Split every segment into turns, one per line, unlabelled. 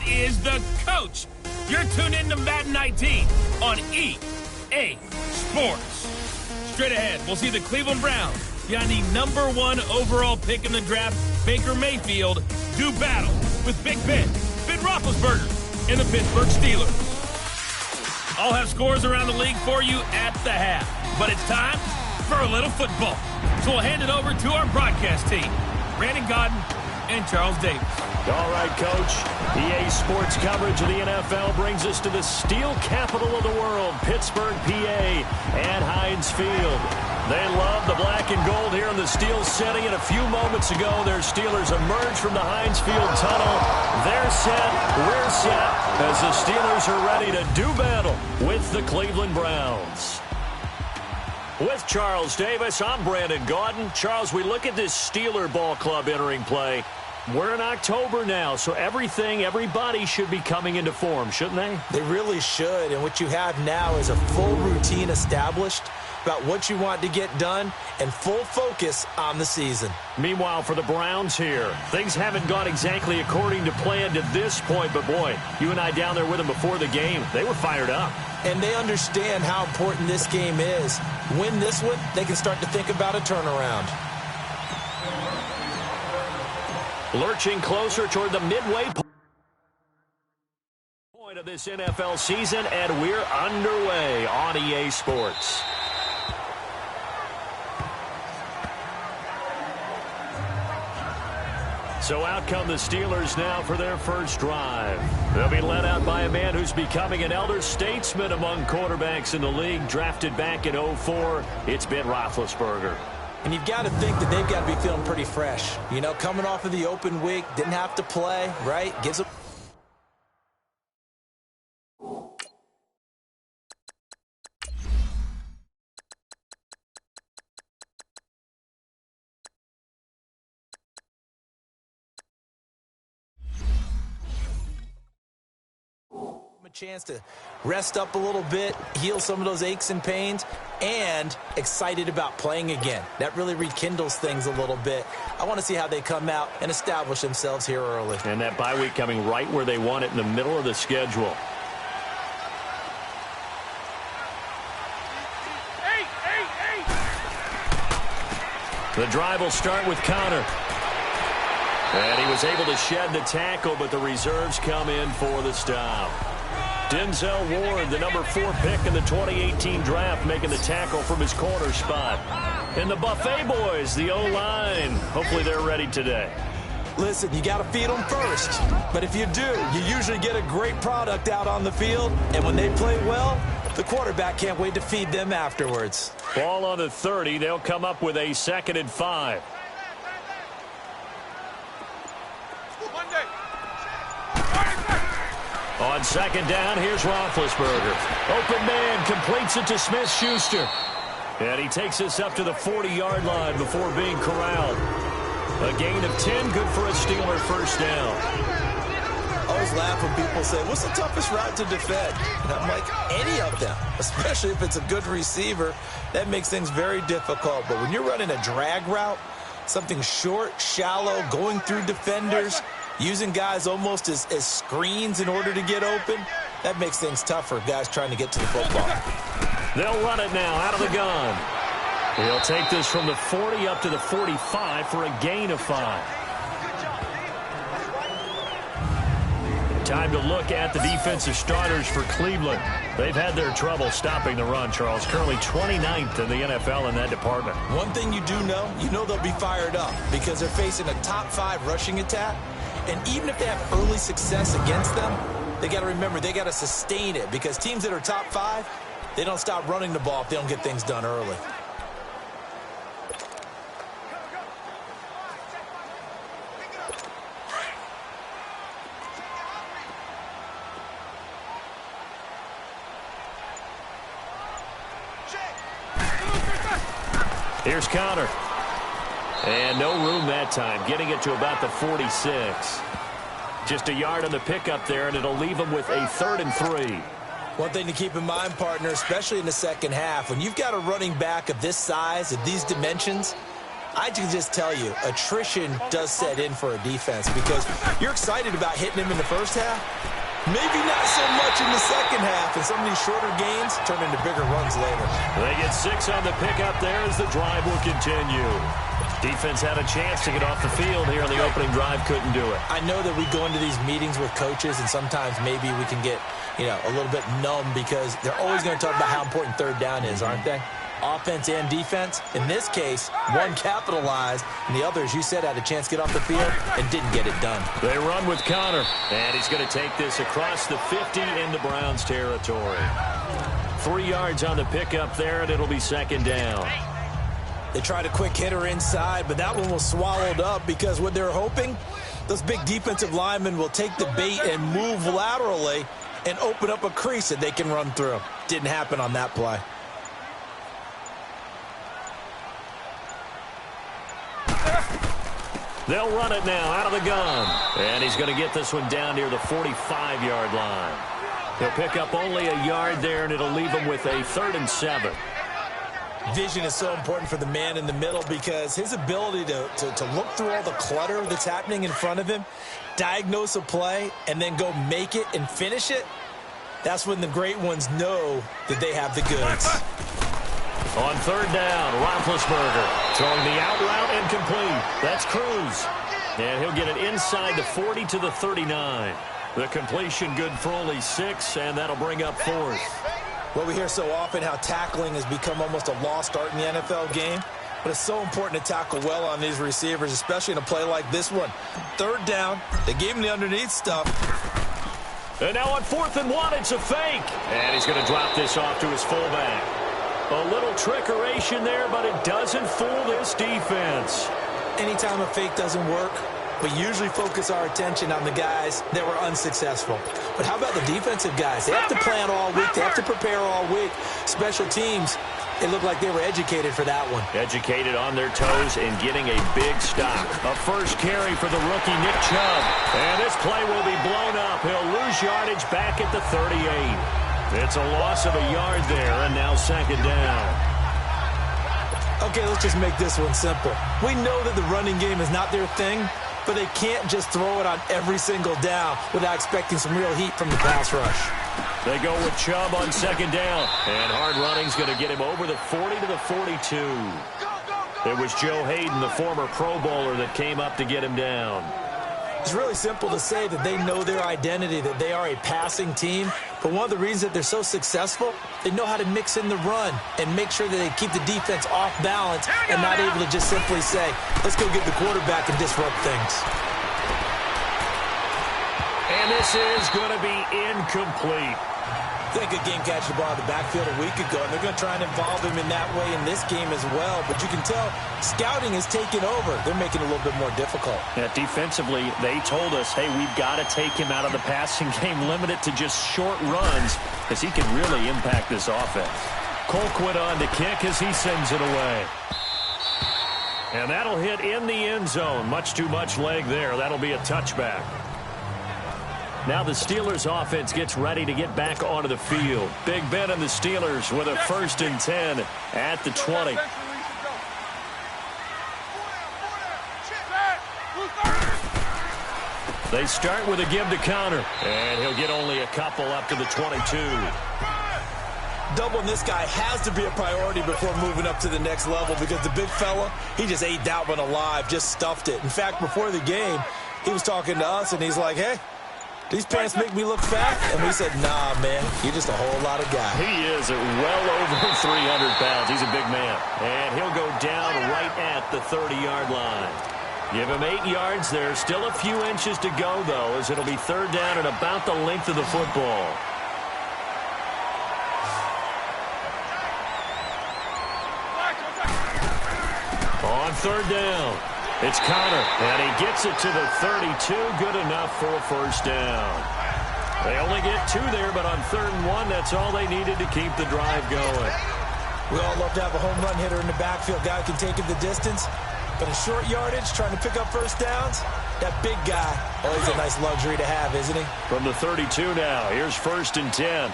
is the coach. You're tuned in to Madden 19 on EA Sports. Straight ahead, we'll see the Cleveland Browns behind the #1 overall pick in the draft, Baker Mayfield, do battle with Big Ben Roethlisberger, and the Pittsburgh Steelers. I'll have scores around the league for you at the half, but it's time for a little football. So we'll hand it over to our broadcast team, Brandon Godden and Charles Davis.
All right, Coach. EA Sports coverage of the NFL brings us to the steel capital of the world, Pittsburgh, PA, at Heinz Field. They love the black and gold here in the Steel City, and a few moments ago, their Steelers emerged from the Heinz Field tunnel. They're set, we're set, as the Steelers are ready to do battle with the Cleveland Browns. With Charles Davis, I'm Brandon Gaudin. Charles, we look at this Steeler ball club entering play. We're in October now, so everybody should be coming into form, shouldn't they?
They really should, and what you have now is a full routine established about what you want to get done and full focus on the season.
Meanwhile, for the Browns here, things haven't gone exactly according to plan to this point, but boy, you and I down there with them before the game, they were fired up.
And they understand how important this game is. Win this one, they can start to think about a turnaround.
Lurching closer toward the midway point of this NFL season, and we're underway on EA Sports. So out come the Steelers now for their first drive. They'll be led out by a man who's becoming an elder statesman among quarterbacks in the league, drafted back in 2004. It's Ben Roethlisberger.
And you've got to think that they've got to be feeling pretty fresh. You know, coming off of the open week, didn't have to play, right? Gives them a chance to rest up a little bit, heal some of those aches and pains, and excited about playing again. That really rekindles things a little bit. I want to see how they come out and establish themselves here early.
And that bye week coming right where they want it, in the middle of the schedule. The drive will start with Connor. And he was able to shed the tackle, but the reserves come in for the stop. Denzel Ward, the #4 pick in the 2018 draft, making the tackle from his corner spot. And the Buffet boys, the O-line, hopefully they're ready today.
Listen, you got to feed them first. But if you do, you usually get a great product out on the field. And when they play well, the quarterback can't wait to feed them afterwards.
Ball on the 30. They'll come up with a 2nd and 5. On 2nd down, here's Roethlisberger. Open man, completes it to Smith-Schuster. And he takes us up to the 40-yard line before being corralled. A gain of 10, good for a Steeler first down.
I always laugh when people say, what's the toughest route to defend? And I'm like, any of them, especially if it's a good receiver. That makes things very difficult. But when you're running a drag route, something short, shallow, going through defenders, using guys almost as screens in order to get open, that makes things tough for guys trying to get to the football.
They'll run it now out of the gun. He'll take this from the 40 up to the 45 for a gain of 5. Time to look at the defensive starters for Cleveland. They've had their trouble stopping the run, Charles. Currently 29th in the NFL in that department.
One thing you do know, they'll be fired up because they're facing a top 5 rushing attack. And even if they have early success against them, they got to remember they got to sustain it because teams that are top 5, they don't stop running the ball if they don't get things done early.
Here's Connor. And no room that time, getting it to about the 46. Just a yard on the pickup there, and it'll leave them with a 3rd and 3.
One thing to keep in mind, partner, especially in the second half, when you've got a running back of this size, of these dimensions, I can just tell you, attrition does set in for a defense because you're excited about hitting him in the first half. Maybe not so much in the second half, and some of these shorter gains turn into bigger runs later.
They get 6 on the pickup there as the drive will continue. Defense had a chance to get off the field here in the opening drive, couldn't do it.
I know that we go into these meetings with coaches, and sometimes maybe we can get, a little bit numb because they're always going to talk about how important third down is, aren't they? Offense and defense. In this case, one capitalized, and the other, as you said, had a chance to get off the field and didn't get it done.
They run with Connor, and he's going to take this across the 50 into Browns territory. 3 yards on the pickup there, and it'll be second down.
They tried a quick hitter inside, but that one was swallowed up because what they're hoping, those big defensive linemen will take the bait and move laterally and open up a crease that they can run through. Didn't happen on that play.
They'll run it now out of the gun. And he's going to get this one down near the 45-yard line. He'll pick up only a yard there, and it'll leave him with a 3rd and 7.
Vision is so important for the man in the middle because his ability to look through all the clutter that's happening in front of him, diagnose a play, and then go make it and finish it, that's when the great ones know that they have the goods.
On 3rd down, Roethlisberger throwing the out route incomplete. That's Cruz. And he'll get it inside the 40 to the 39. The completion good for only 6, and that'll bring up 4th.
Well, we hear so often how tackling has become almost a lost art in the NFL game. But it's so important to tackle well on these receivers, especially in a play like this one. 3rd down, they gave him the underneath stuff.
And now on 4th and 1, it's a fake. And he's going to drop this off to his fullback. A little trickeration there, but it doesn't fool this defense.
Anytime a fake doesn't work, we usually focus our attention on the guys that were unsuccessful. But how about the defensive guys? They have to plan all week. They have to prepare all week. Special teams, it looked like they were educated for that one.
Educated on their toes and getting a big stop. A first carry for the rookie Nick Chubb. And this play will be blown up. He'll lose yardage back at the 38. It's a loss of a yard there, and now 2nd down.
Okay, let's just make this one simple. We know that the running game is not their thing, but they can't just throw it on every single down without expecting some real heat from the pass rush.
They go with Chubb on 2nd down, and hard running's going to get him over the 40 to the 42. It was Joe Hayden, the former Pro Bowler, that came up to get him down.
It's really simple to say that they know their identity, that they are a passing team. But one of the reasons that they're so successful, they know how to mix in the run and make sure that they keep the defense off balance and not able to just simply say, let's go get the quarterback and disrupt things.
And this is going to be incomplete.
They had a good game catching the ball in the backfield a week ago, and they're going to try and involve him in that way in this game as well. But you can tell scouting has taken over. They're making it a little bit more difficult.
Yeah, defensively, they told us, hey, we've got to take him out of the passing game, limit it to just short runs, because he can really impact this offense. Colquitt on to kick as he sends it away. And that'll hit in the end zone. Much too much leg there. That'll be a touchback. Now the Steelers offense gets ready to get back onto the field. Big Ben and the Steelers with a 1st and 10 at the 20. They start with a give to Connor, and he'll get only a couple up to the 22.
Doubling this guy has to be a priority before moving up to the next level because the big fella, he just ate that one alive, just stuffed it. In fact, before the game, he was talking to us, and he's like, hey, these pants make me look fat? And we said, nah, man, you're just a whole lot of guy.
He is well over 300 pounds. He's a big man. And he'll go down right at the 30-yard line. Give him 8 yards there. Still a few inches to go, though, as it'll be 3rd down and about the length of the football. On 3rd down. It's Connor, and he gets it to the 32. Good enough for a 1st down. They only get 2 there, but on 3rd and 1, that's all they needed to keep the drive going.
We all love to have a home run hitter in the backfield. Guy who can take it the distance. But in short yardage, trying to pick up 1st downs, that big guy, always a nice luxury to have, isn't he?
From the 32 now, here's 1st and 10.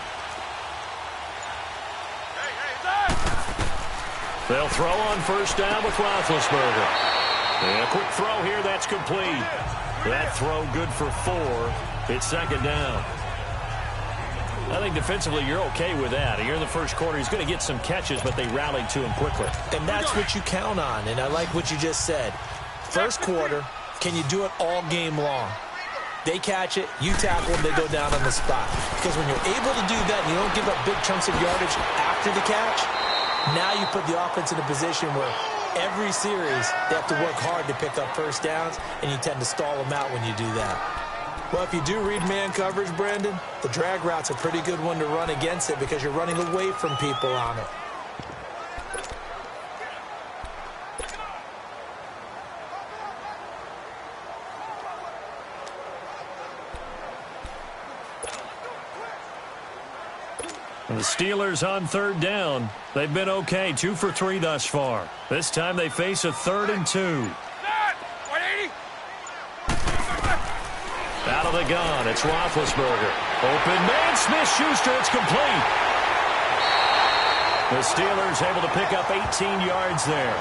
They'll throw on first down with Roethlisberger. And a quick throw here, that's complete. That throw good for 4. It's second down. I think defensively you're okay with that. Here in the first quarter, he's going to get some catches, but they rallied to him quickly.
And that's what you count on, and I like what you just said. First quarter, can you do it all game long? They catch it, you tackle them, they go down on the spot. Because when you're able to do that and you don't give up big chunks of yardage after the catch, now you put the offense in a position where every series they have to work hard to pick up first downs, and you tend to stall them out when you do that. Well, if you do read man coverage, Brandon, the drag route's a pretty good one to run against it because you're running away from people on it.
The Steelers on third down. They've been okay, 2 for 3 thus far. This time they face a 3rd and 2. Out of the gun, it's Roethlisberger. Open man, Smith-Schuster, it's complete. The Steelers able to pick up 18 yards there.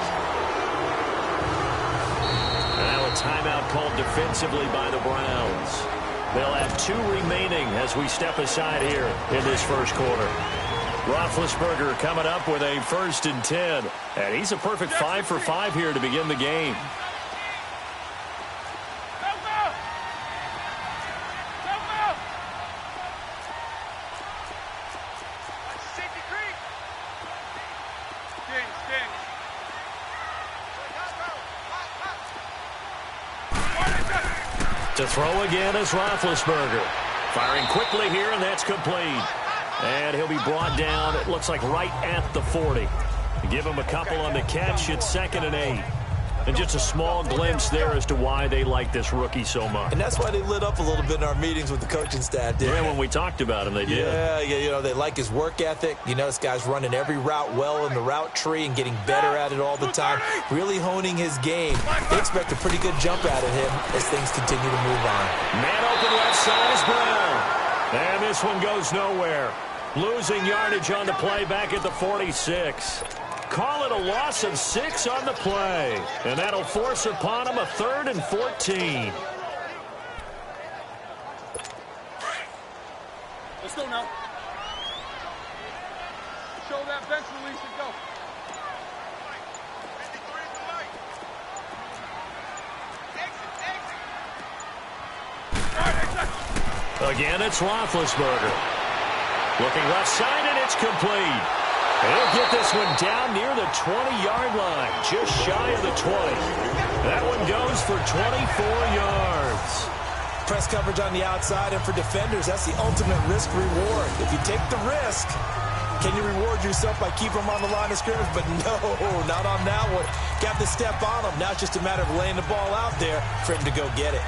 Now a timeout called defensively by the Browns. They'll have 2 remaining as we step aside here in this first quarter. Roethlisberger coming up with a 1st and 10. And he's a perfect 5 for 5 here to begin the game. To throw again is Roethlisberger. Firing quickly here, and that's complete. And he'll be brought down, it looks like right at the 40. Give him a couple on the catch, it's 2nd and 8. And just a small glimpse there as to why they like this rookie so much.
And that's why they lit up a little bit in our meetings with the coaching staff, didn't
they?
Yeah,
when we talked about him, they did.
Yeah, you know, they like his work ethic. You know, this guy's running every route well in the route tree and getting better at it all the time, really honing his game. They expect a pretty good jump out of him as things continue to move on.
Man open left side is Brown. And this one goes nowhere. Losing yardage on the play back at the 46. Call it a loss of 6 on the play. And that'll force upon him a 3rd and 14.
Let's go now. Show that bench release and go.
Again, it's Roethlisberger. Looking left side, and it's complete. He'll get this one down near the 20-yard line, just shy of the 20. That one goes for 24 yards.
Press coverage on the outside, and for defenders, that's the ultimate risk-reward. If you take the risk, can you reward yourself by keeping them on the line of scrimmage? But no, not on that one. Got to step on them. Now it's just a matter of laying the ball out there for him to go get it.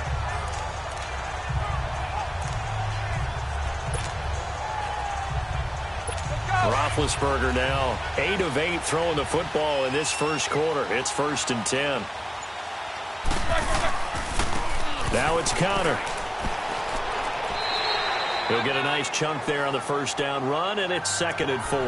Roethlisberger now 8 of 8 throwing the football in this first quarter. It's 1st and 10. Now it's Connor. He'll get a nice chunk there on the first down run, and it's 2nd and 4.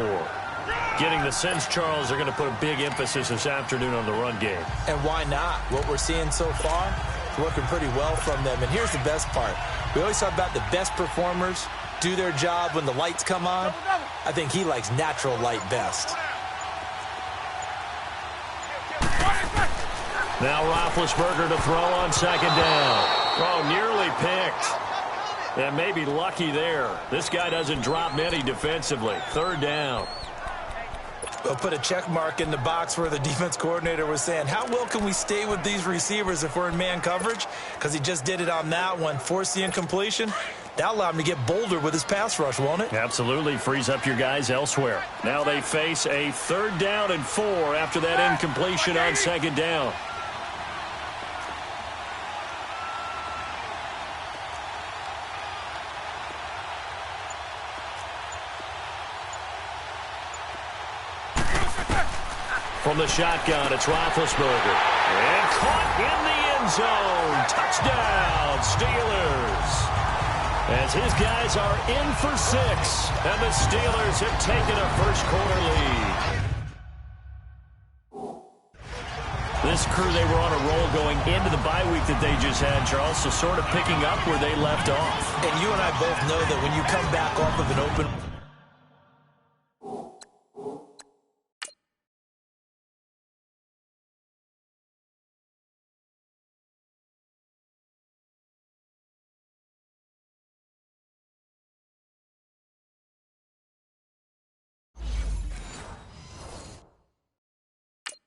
Getting the sense, Charles, they're going to put a big emphasis this afternoon on the run game.
And why not? What we're seeing so far, working pretty well from them. And here's the best part. We always talk about the best performers do their job when the lights come on. I think he likes natural light best.
Now Roethlisberger to throw on 2nd down. Oh, nearly picked. And maybe lucky there. This guy doesn't drop many defensively. 3rd down.
We'll put a check mark in the box where the defense coordinator was saying, how well can we stay with these receivers if we're in man coverage? Because he just did it on that one. Force the incompletion. That'll allow him to get bolder with his pass rush, won't it?
Absolutely. Frees up your guys elsewhere. Now they face a 3rd down and 4 after that incompletion on 2nd down. From the shotgun, it's Roethlisberger. And caught in the end zone. Touchdown, Steelers. As his guys are in for 6, and the Steelers have taken a first quarter lead. this crew, they were on a roll going into the bye week that they just had, Charles, so sort of picking up where they left off.
And you and I both know that when you come back off of an open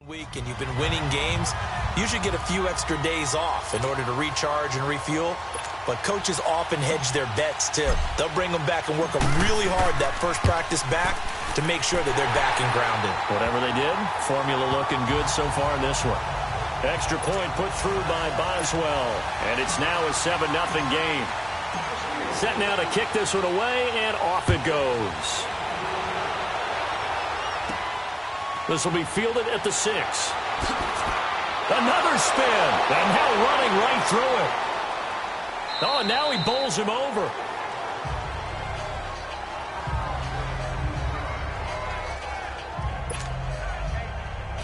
week and you've been winning games, you should get a few extra days off in order to recharge and refuel. But coaches often hedge their bets, too. They'll bring them back and work them really hard that first practice back to make sure that they're back and grounded.
Whatever they did, formula looking good so far in this one. Extra point put through by Boswell, and it's now a 7-0 game. Set now to kick this one away, and off it goes. This will be fielded at the 6. Another spin, and now running right through it. Oh, and now he bowls him over.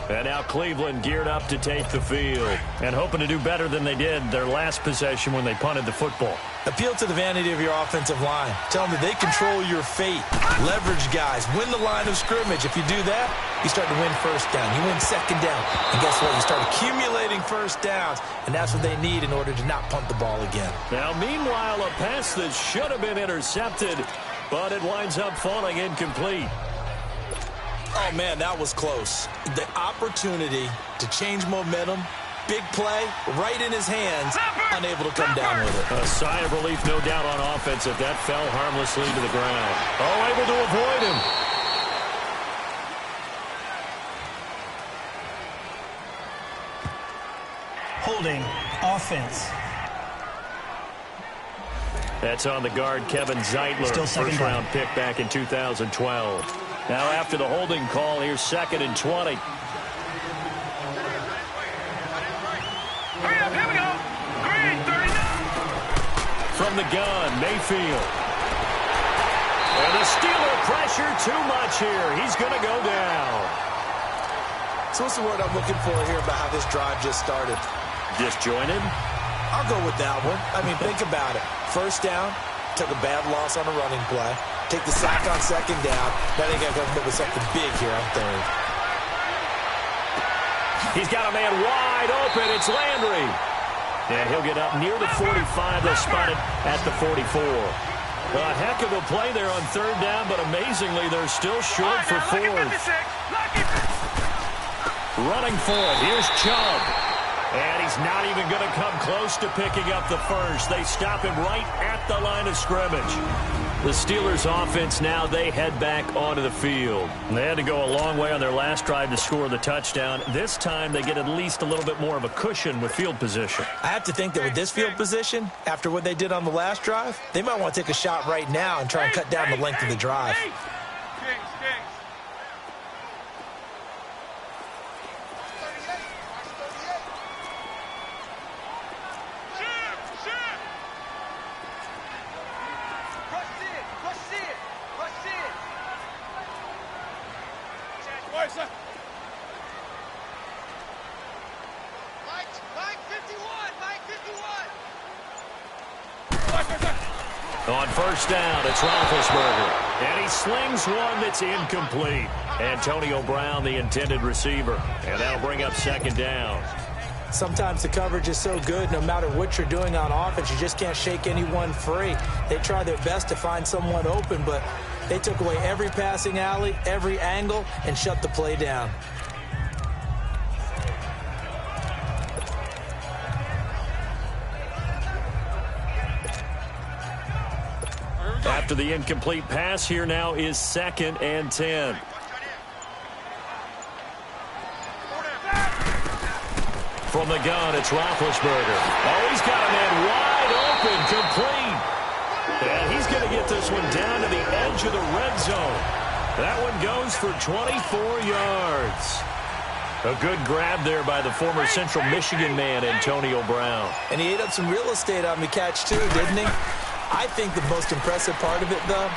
And now Cleveland geared up to take the field and hoping to do better than they did their last possession when they punted the football.
Appeal to the vanity of your offensive line. Tell them that they control your fate. Leverage guys. Win the line of scrimmage. If you do that, you start to win first down. You win second down. And guess what? You start accumulating first downs. And that's what they need in order to not punt the ball again.
Now, meanwhile, a pass that should have been intercepted, but it winds up falling incomplete.
Oh, man, that was close. The opportunity to change momentum, big play, right in his hands, unable to come down with it.
A sigh of relief, no doubt, on offense if that fell harmlessly to the ground. Oh, able to avoid him.
Holding offense.
That's on the guard, Kevin Zeitler, first-round pick back in 2012. Now after the holding call, here's 2nd and 20.
Hurry up, here we go. Green, 39.
From the gun, Mayfield. And the Steeler pressure too much here. He's going to go down.
So what's the word I'm looking for here about how this drive just started?
Disjointed?
I'll go with that one. I mean, think about it. First down, took a bad loss on a running play. Take the sack on second down. Now they got to come up with something big here on third.
He's got a man wide open. It's Landry. And he'll get up near the 45. They'll spot it at the 44. A heck of a play there on third down, but amazingly, they're still short for fourth. Running for it. Here's Chubb. And he's not even going to come close to picking up the first. They stop him right at the line of scrimmage. The Steelers' offense now, they head back onto the field. They had to go a long way on their last drive to score the touchdown. This time, they get at least a little bit more of a cushion with field position.
I have to think that with this field position, after what they did on the last drive, they might want to take a shot right now and try and cut down the length of the drive.
On first down, it's Roethlisberger. And he slings one that's incomplete. Antonio Brown, the intended receiver. And that'll bring up 2nd down.
Sometimes the coverage is so good, no matter what you're doing on offense, you just can't shake anyone free. They try their best to find someone open, but they took away every passing alley, every angle, and shut the play down.
After the incomplete pass, here now is 2nd and 10. From the gun, it's Roethlisberger. Oh, he's got a man wide open, complete. And he's going to get this one down to the edge of the red zone. That one goes for 24 yards. A good grab there by the former Central Michigan man, Antonio Brown.
And he ate up some real estate on the catch, too, didn't he? I think the most impressive part of it, though,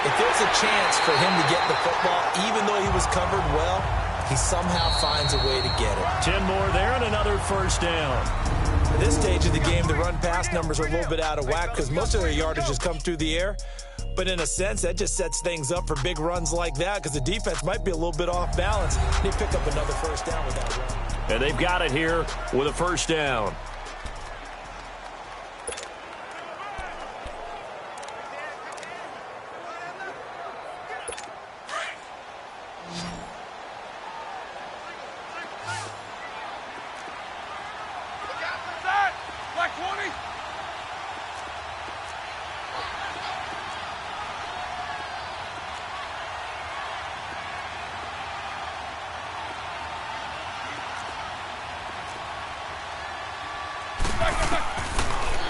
if there's a chance for him to get the football, even though he was covered well, he somehow finds a way to get it.
10 more there and another first down.
At this stage of the game, the run-pass numbers are a little bit out of whack because most of their yardage has come through the air. But in a sense, that just sets things up for big runs like that because the defense might be a little bit off balance. They pick up another first down with that run.
And they've got it here with a first down.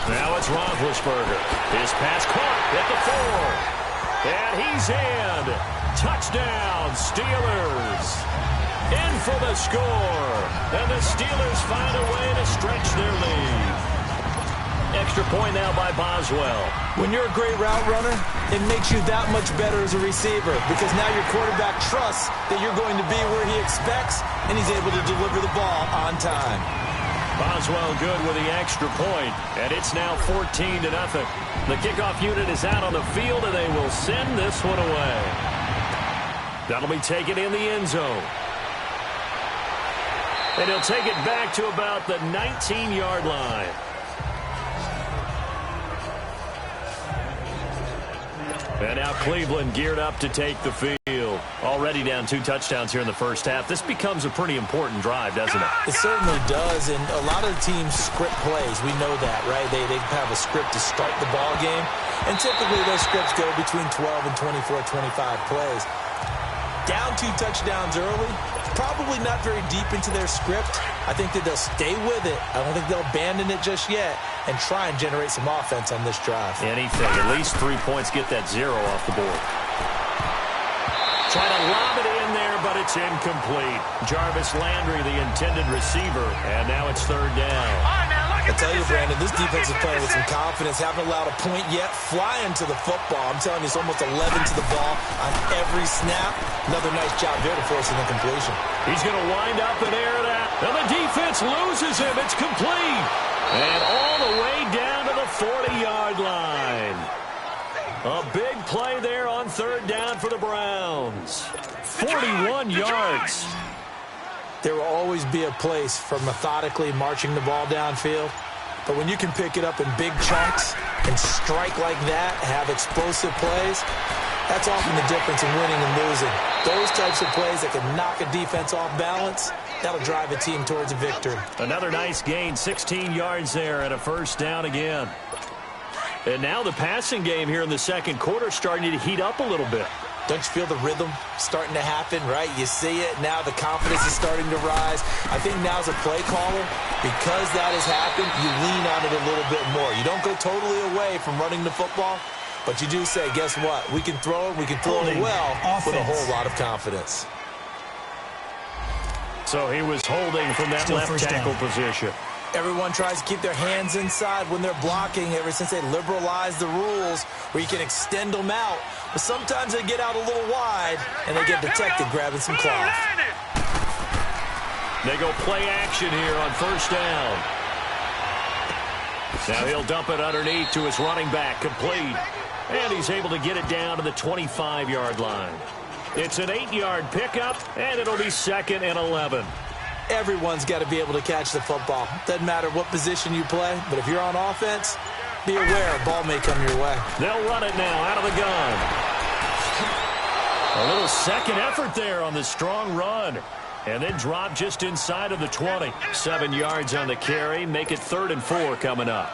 Now it's Roethlisberger. His pass caught at the 4. And he's in. Touchdown, Steelers. In for the score. And the Steelers find a way to stretch their lead. Extra point now by Boswell.
When you're a great route runner, it makes you that much better as a receiver because now your quarterback trusts that you're going to be where he expects, and he's able to deliver the ball on time.
Boswell good with the extra point, and it's now 14-0. The kickoff unit is out on the field, and they will send this one away. That'll be taken in the end zone. And he'll take it back to about the 19-yard line. And now Cleveland geared up to take the field. Already down 2 touchdowns here in the first half. This becomes a pretty important drive, doesn't it?
It certainly does, and a lot of the teams script plays. We know that, right? They have a script to start the ball game, and typically those scripts go between 12 and 24, 25 plays. Down 2 touchdowns early, probably not very deep into their script. I think that they'll stay with it. I don't think they'll abandon it just yet and try and generate some offense on this drive.
Anything. At least 3 points. Get that 0 off the board. Trying to lob it in there, but it's incomplete. Jarvis Landry, the intended receiver, and now it's 3rd down.
I tell you, Brandon, this defense is playing with some confidence. Haven't allowed a point yet. Flying to the football. I'm telling you, it's almost 11 to the ball on every snap. Another nice job there to force an incompletion.
He's going to wind up and air it out. And the defense loses him. It's complete. And all the way down to the 40-yard line. A big play there on 3rd down for the Browns. 41 yards.
There will always be a place for methodically marching the ball downfield. But when you can pick it up in big chunks and strike like that, have explosive plays, that's often the difference in winning and losing. Those types of plays that can knock a defense off balance, that'll drive a team towards a victory.
Another nice gain, 16 yards there and a first down again. And now the passing game here in the second quarter starting to heat up a little bit.
Don't you feel the rhythm starting to happen, right? You see it. Now the confidence is starting to rise. I think now as a play caller, because that has happened, you lean on it a little bit more. You don't go totally away from running the football, but you do say, guess what? We can throw it. We can throw it well with a whole lot of confidence.
So he was holding from that left tackle position.
Everyone tries to keep their hands inside when they're blocking ever since they liberalized the rules where you can extend them out. But sometimes they get out a little wide and they get detected grabbing some cloth.
They go play action here on first down. Now he'll dump it underneath to his running back, complete. And he's able to get it down to the 25-yard line. It's an 8-yard pickup, and it'll be 2nd and 11.
Everyone's got to be able to catch the football. Doesn't matter what position you play, but if you're on offense, be aware a ball may come your way.
They'll run it now out of the gun. A little second effort there on the strong run. And then drop just inside of the 20. 7 yards on the carry. Make it 3rd and 4 coming up.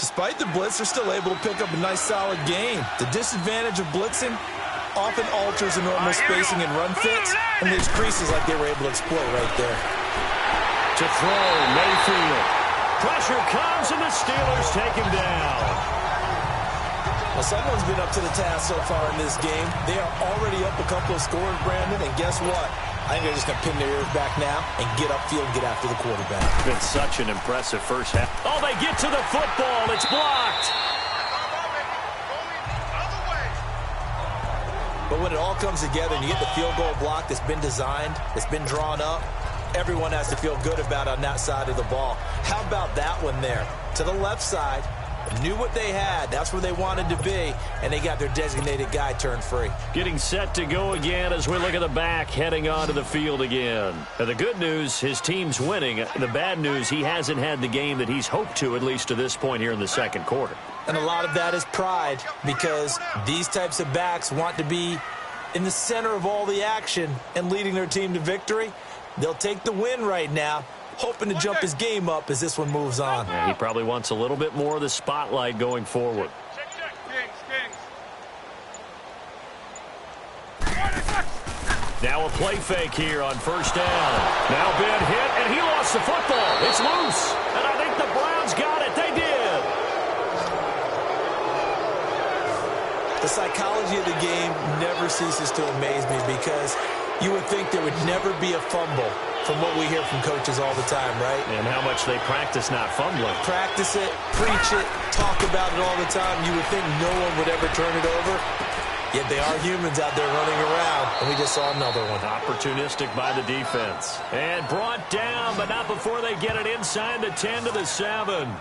Despite the blitz, they're still able to pick up a nice solid gain. The disadvantage of blitzing often alters the normal spacing and run fits and leaves creases like they were able to exploit right there.
To throw, Mayfield. Pressure comes, and the Steelers take him down.
Well, someone's been up to the task so far in this game. They are already up a couple of scores, Brandon, and guess what? I think they're just going to pin their ears back now and get upfield and get after the quarterback.
It's been such an impressive first half. Oh, they get to the football. It's blocked.
But when it all comes together and you get the field goal block that's been designed, that's been drawn up, everyone has to feel good about on that side of the ball. How about that one there? To the left side, knew what they had. That's where they wanted to be, and they got their designated guy turned free.
Getting set to go again as we look at the back, heading onto the field again. Now, the good news, his team's winning. The bad news, he hasn't had the game that he's hoped to, at least to this point here in the second quarter.
And a lot of that is pride, because these types of backs want to be in the center of all the action and leading their team to victory. They'll take the win right now, hoping to jump his game up as this one moves on.
Yeah, he probably wants a little bit more of the spotlight going forward. Now a play fake here on first down. Now Ben hit, and he lost the football. It's loose, and I think the Browns got it. They did.
The psychology of the game never ceases to amaze me, because you would think there would never be a fumble from what we hear from coaches all the time, right?
And how much they practice not fumbling.
Practice it, preach it, talk about it all the time. You would think no one would ever turn it over. Yet they are humans out there running around, and we just saw another one.
Opportunistic by the defense. And brought down, but not before they get it inside the 10 to the 7.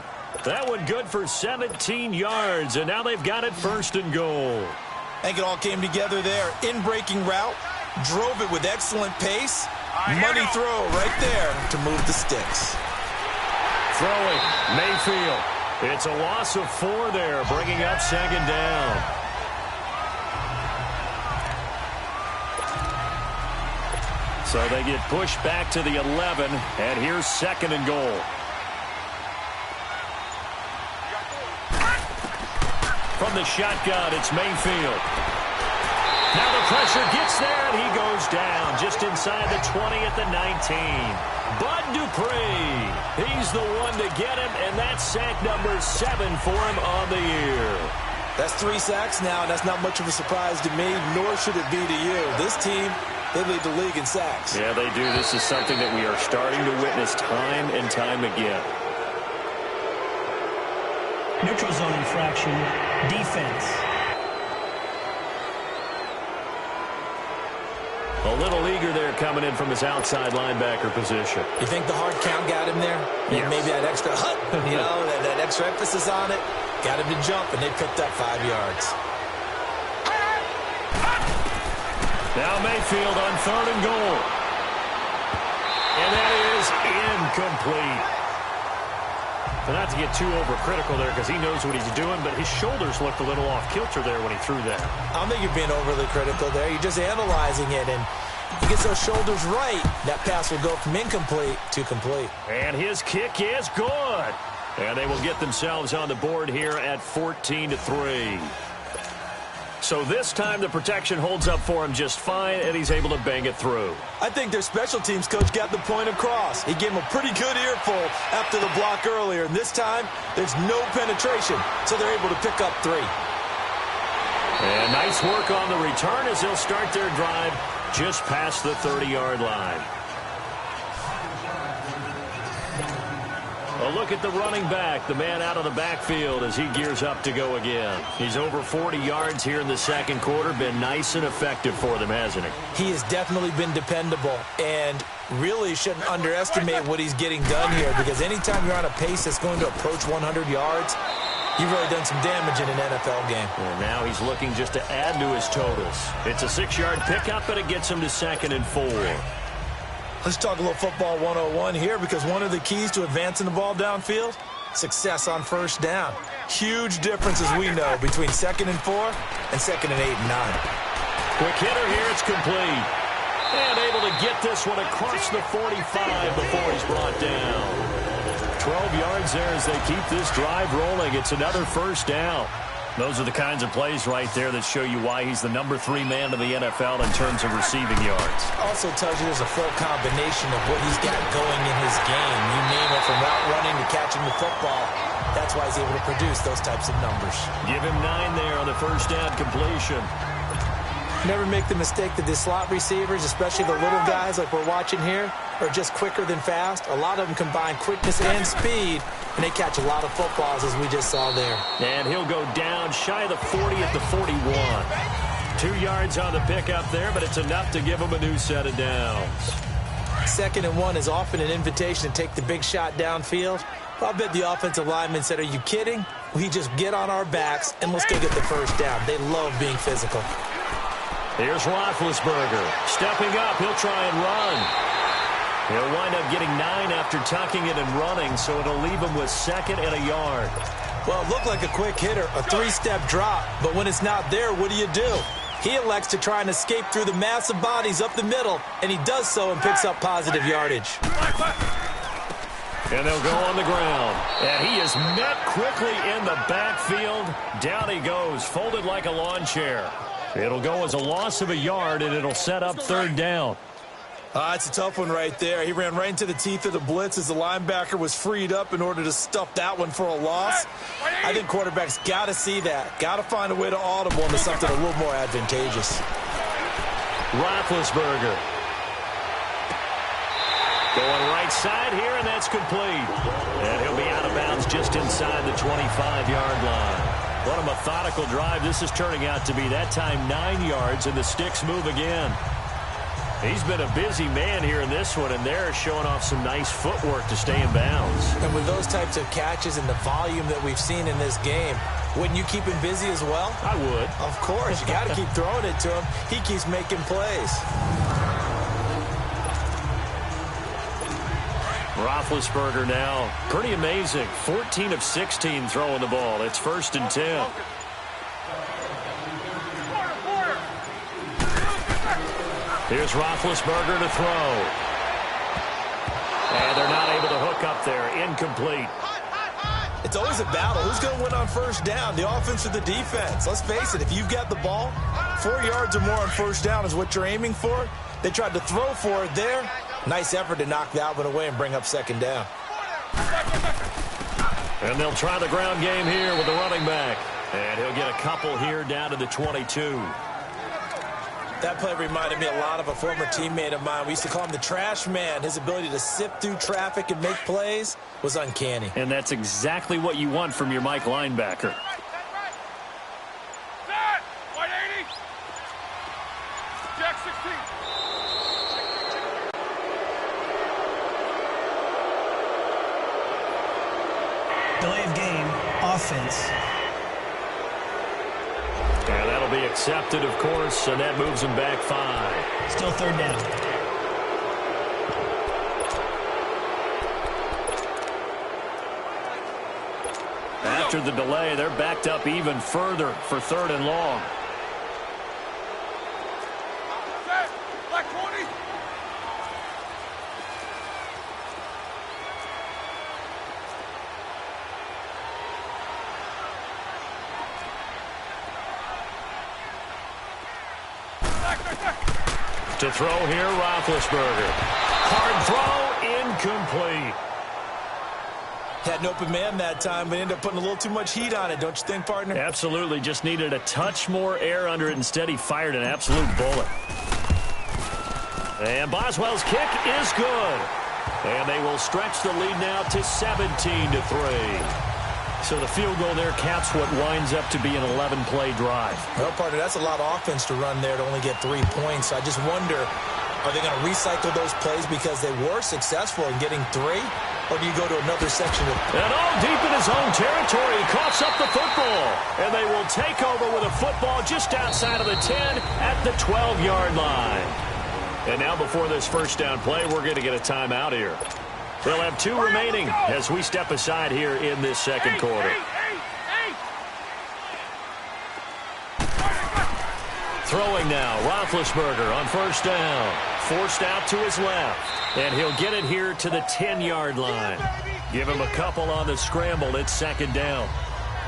That one good for 17 yards, and now they've got it first and goal.
I think it all came together there. In-breaking route, drove it with excellent pace. Money throw right there to move the sticks.
Throwing, Mayfield. It's a loss of 4 there, bringing up second down. So they get pushed back to the 11, and here's second and goal. From the shotgun, it's Mayfield. Now the pressure gets there, and he goes down just inside the 20 at the 19. Bud Dupree, he's the one to get him, and that's sack number 7 for him on the year.
That's 3 sacks now, and that's not much of a surprise to me, nor should it be to you. This team, they lead the league in sacks.
Yeah, they do. This is something that we are starting to witness time and time again.
Neutral zone infraction, defense.
A little eager there coming in from his outside linebacker position.
You think the hard count got him there?
Yes.
Maybe that extra that extra emphasis on it got him to jump, and they picked up 5 yards.
Now Mayfield on third and goal. And that is incomplete. But not to get too overcritical there, because he knows what he's doing, but his shoulders looked a little off kilter there when he threw that.
I don't think you're being overly critical there. You're just analyzing it, and he gets those shoulders right. That pass will go from incomplete to complete.
And his kick is good. And they will get themselves on the board here at 14-3. So this time the protection holds up for him just fine, and he's able to bang it through.
I think their special teams coach got the point across. He gave him a pretty good earful after the block earlier, and this time there's no penetration, so they're able to pick up 3.
And nice work on the return as they'll start their drive just past the 30-yard line. A look at the running back, the man out of the backfield as he gears up to go again. He's over 40 yards here in the second quarter. Been nice and effective for them, hasn't he?
He has definitely been dependable, and really shouldn't underestimate what he's getting done here, because anytime you're on a pace that's going to approach 100 yards, you've really done some damage in an NFL game.
And now he's looking just to add to his totals. It's a 6-yard pickup, but it gets him to 2nd and 4.
Let's talk a little football 101 here, because one of the keys to advancing the ball downfield, success on first down. Huge difference, as we know, between 2nd and 4 and 2nd and 8 and 9.
Quick hitter here, it's complete. And able to get this one across the 45 before he's brought down. 12 yards there as they keep this drive rolling. It's another first down. Those are the kinds of plays right there that show you why he's the number 3 man in the NFL in terms of receiving yards.
Also tells you there's a full combination of what he's got going in his game. You name it, from route running to catching the football. That's why he's able to produce those types of numbers.
Give him 9 there on the first down completion.
Never make the mistake that the slot receivers, especially the little guys like we're watching here, are just quicker than fast. A lot of them combine quickness and speed, and they catch a lot of footballs, as we just saw there.
And he'll go down shy of the 40 at the 41. 2 yards on the pickup there, but it's enough to give them a new set of downs.
2nd and 1 is often an invitation to take the big shot downfield. I'll bet the offensive lineman said, are you kidding? We just get on our backs and let's go get the first down. They love being physical.
Here's Roethlisberger. Stepping up, he'll try and run. He'll wind up getting 9 after tucking it and running, so it'll leave him with 2nd and a yard.
Well, it looked like a quick hitter, a 3-step drop, but when it's not there, what do? He elects to try and escape through the massive bodies up the middle, and he does so and picks up positive yardage.
And they'll go on the ground. And he is met quickly in the backfield. Down he goes, folded like a lawn chair. It'll go as a loss of a yard, and it'll set up 3rd down.
It's a tough one right there. He ran right into the teeth of the blitz as the linebacker was freed up in order to stuff that one for a loss. I think quarterbacks got to see that. Got to find a way to audible into something a little more advantageous.
Roethlisberger. Going right side here, and that's complete. And he'll be out of bounds just inside the 25-yard line. What a methodical drive this is turning out to be. That time 9 yards, and the sticks move again. He's been a busy man here in this one, and they're showing off some nice footwork to stay in bounds.
And with those types of catches and the volume that we've seen in this game, wouldn't you keep him busy as well?
I would.
Of course. You got to keep throwing it to him. He keeps making plays.
Roethlisberger now, pretty amazing. 14 of 16 throwing the ball. It's 1st and 10. Here's Roethlisberger to throw. And they're not able to hook up there. Incomplete.
It's always a battle. Who's going to win on 1st down, the offense or the defense? Let's face it, if you've got the ball, 4 yards or more on 1st down is what you're aiming for. They tried to throw for it there. Nice effort to knock that one away and bring up 2nd down.
And they'll try the ground game here with the running back. And he'll get a couple here down to the 22.
That play reminded me a lot of a former teammate of mine. We used to call him the trash man. His ability to sift through traffic and make plays was uncanny.
And that's exactly what you want from your Mike linebacker.
Wk8. Jack 16.
Delay of game, offense.
And that'll be accepted, of course, and that moves him back 5.
Still 3rd down.
After the delay, they're backed up even further for 3rd and long.
Black 20.
To throw here, Roethlisberger. Hard throw, incomplete.
Had an open man that time, but ended up putting a little too much heat on it, don't you think, partner?
Absolutely. Just needed a touch more air under it. Instead, he fired an absolute bullet. And Boswell's kick is good. And they will stretch the lead now to 17-3. So the field goal there caps what winds up to be an 11-play drive.
Well, partner, that's a lot of offense to run there to only get 3 points. I just wonder, are they going to recycle those plays because they were successful in getting 3? Or do you go to another section of...
And all deep in his own territory, he coughs up the football. And they will take over with a football just outside of the 10 at the 12-yard line. And now before this 1st down play, we're going to get a timeout here. They'll have 2 remaining as we step aside here in this 2nd quarter. Throwing now, Roethlisberger on 1st down. Forced out to his left. And he'll get it here to the 10-yard line. Give him a couple on the scramble. It's 2nd down.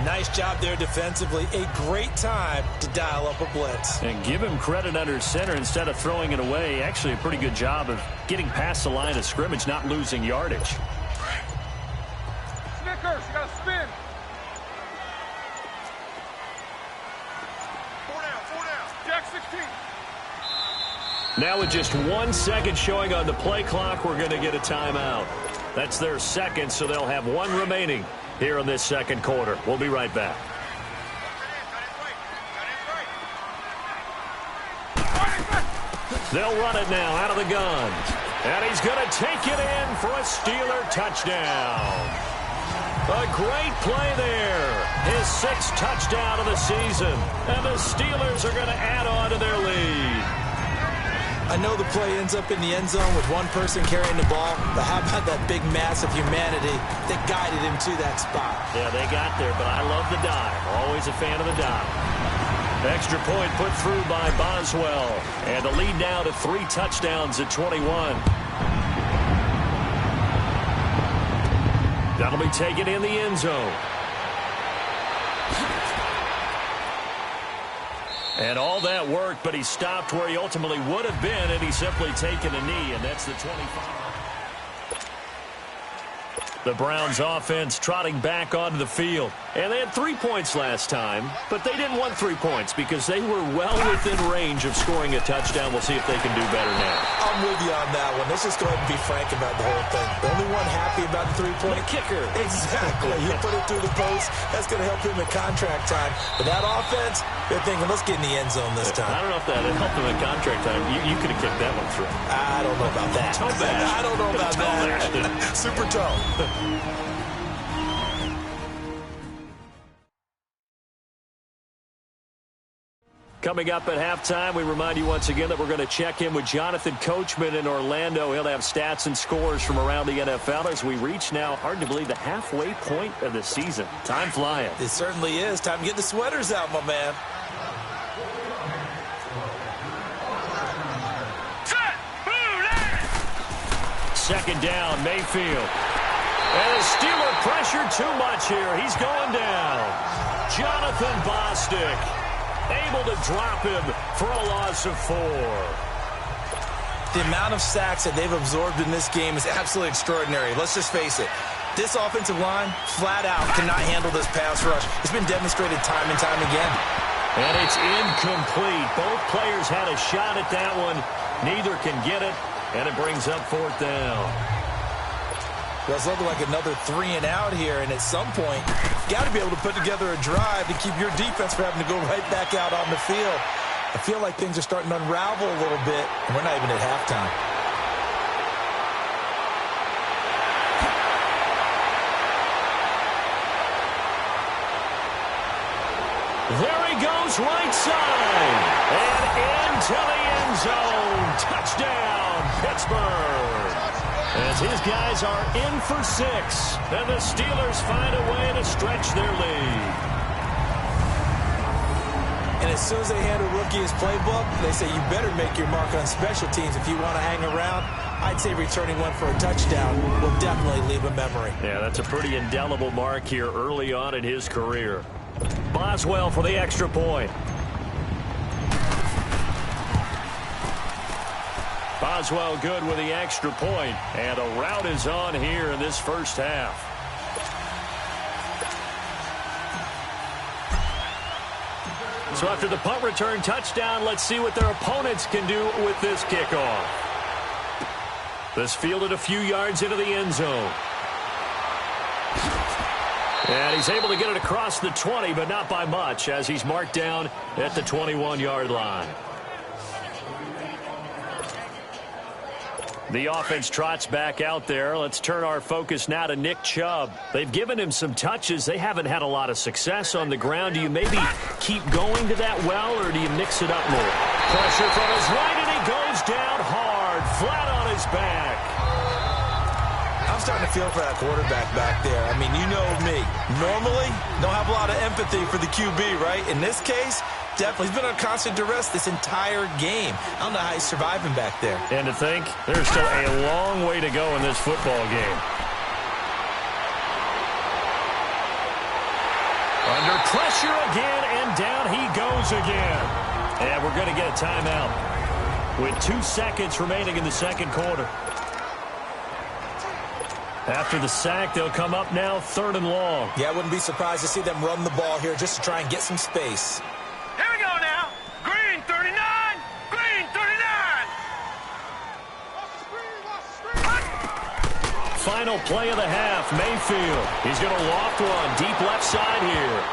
Nice job there defensively. A great time to dial up a blitz.
And give him credit under center instead of throwing it away. Actually a pretty good job of getting past the line of scrimmage, not losing yardage.
Snickers, you got to spin. 4 down. Jack 16.
Now with just 1 second showing on the play clock, we're going to get a timeout. That's their 2nd, so they'll have 1 remaining here in this 2nd quarter. We'll be right back. They'll run it now out of the gun. And he's going to take it in for a Steeler touchdown. A great play there. His 6th touchdown of the season. And the Steelers are going to add on to their lead.
I know the play ends up in the end zone with one person carrying the ball, but how about that big mass of humanity that guided him to that spot?
Yeah, they got there, but I love the dive. Always a fan of the dive. Extra point put through by Boswell. And the lead now to 3 touchdowns at 21. That'll be taken in the end zone. And all that worked, but he stopped where he ultimately would have been, and he's simply taken a knee, and that's the 25. The Browns offense trotting back onto the field. And they had 3 points last time, but they didn't want 3 points because they were well within range of scoring a touchdown. We'll see if they can do better now.
I'm with you on that one. Let's just go ahead and be frank about the whole thing. The only one happy about the 3-point
kicker.
Exactly. You put it through the post. That's going to help him in contract time. But that offense, they're thinking, let's get in the end zone this time.
I don't know if that helped him in contract time. You could have kicked that one through.
I don't know about that.
Toe bash.
I don't know about that. Super toe.
Coming up at halftime, we remind you once again that we're going to check in with Jonathan Coachman in Orlando. He'll have stats and scores from around the NFL as we reach now, hard to believe, the halfway point of the season. Time flying.
It certainly is. Time to get the sweaters out, my man.
Second down, Mayfield. And the Steeler pressure too much here. He's going down. Jonathan Bostic able to drop him for a loss of 4.
The amount of sacks that they've absorbed in this game is absolutely extraordinary. Let's just face it. This offensive line, flat out, cannot handle this pass rush. It's been demonstrated time and time again.
And it's incomplete. Both players had a shot at that one. Neither can get it, and it brings up 4th down.
Well, it's looking like another 3 and out here, and at some point, got to be able to put together a drive to keep your defense from having to go right back out on the field. I feel like things are starting to unravel a little bit, and we're not even at halftime.
There he goes, right side, and into the end zone. Touchdown, Pittsburgh. As his guys are in for 6, and the Steelers find a way to stretch their lead.
And as soon as they hand a rookie his playbook, they say you better make your mark on special teams if you want to hang around. I'd say returning one for a touchdown will definitely leave a memory.
Yeah, that's a pretty indelible mark here early on in his career. Boswell for the extra point. Boswell good with the extra point, and a rout is on here in this first half. So after the punt return touchdown, let's see what their opponents can do with this kickoff. This fielded a few yards into the end zone. And he's able to get it across the 20, but not by much, as he's marked down at the 21-yard line. The offense trots back out there. Let's turn our focus now to Nick Chubb. They've given him some touches. They haven't had a lot of success on the ground. Do you maybe keep going to that well, or do you mix it up more? Pressure from his right, and he goes down hard, flat on his back.
I'm starting to feel for that quarterback back there. I mean, you know me. Normally, don't have a lot of empathy for the QB, right? In this case, definitely. He's been on constant duress this entire game. I don't know how he's surviving back there.
And to think, there's still a long way to go in this football game. Under pressure again, and down he goes again. And we're going to get a timeout with 2 seconds remaining in the second quarter. After the sack, they'll come up now 3rd and long.
Yeah, I wouldn't be surprised to see them run the ball here just to try and get some space.
Here we go now. Green 39. Green 39.
Final play of the half, Mayfield. He's going to loft one deep left side here.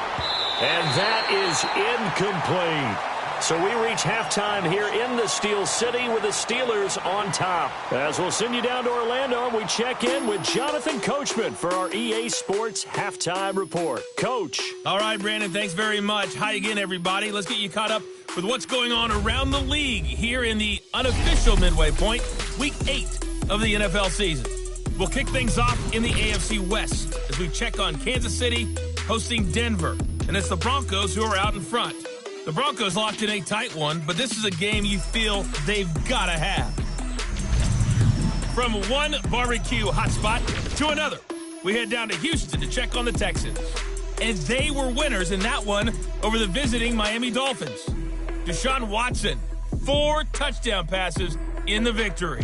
And that is incomplete. So we reach halftime here in the Steel City with the Steelers on top. As we'll send you down to Orlando, we check in with Jonathan Coachman for our EA Sports Halftime Report. Coach.
All right, Brandon, thanks very much. Hi again, everybody. Let's get you caught up with what's going on around the league here in the unofficial midway point, Week 8 of the NFL season. We'll kick things off in the AFC West as we check on Kansas City hosting Denver. And it's the Broncos who are out in front. The Broncos locked in a tight one, but this is a game you feel they've got to have. From one barbecue hotspot to another, we head down to Houston to check on the Texans. And they were winners in that one over the visiting Miami Dolphins. Deshaun Watson, 4 touchdown passes in the victory.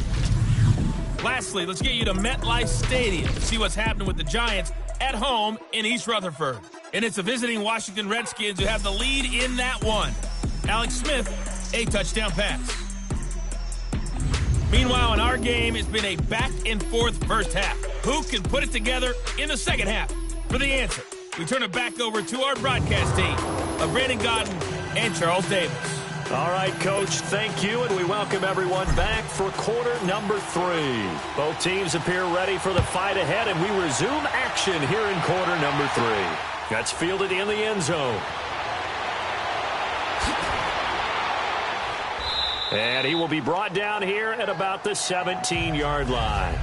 Lastly, let's get you to MetLife Stadium to see what's happening with the Giants at home in East Rutherford. And it's the visiting Washington Redskins who have the lead in that one. Alex Smith, a touchdown pass. Meanwhile, in our game, it's been a back-and-forth first half. Who can put it together in the second half? For the answer, we turn it back over to our broadcast team of Brandon Godden and Charles Davis.
All right, Coach, thank you, and we welcome everyone back for quarter number 3. Both teams appear ready for the fight ahead, and we resume action here in quarter number 3. That's fielded in the end zone. And he will be brought down here at about the 17-yard line.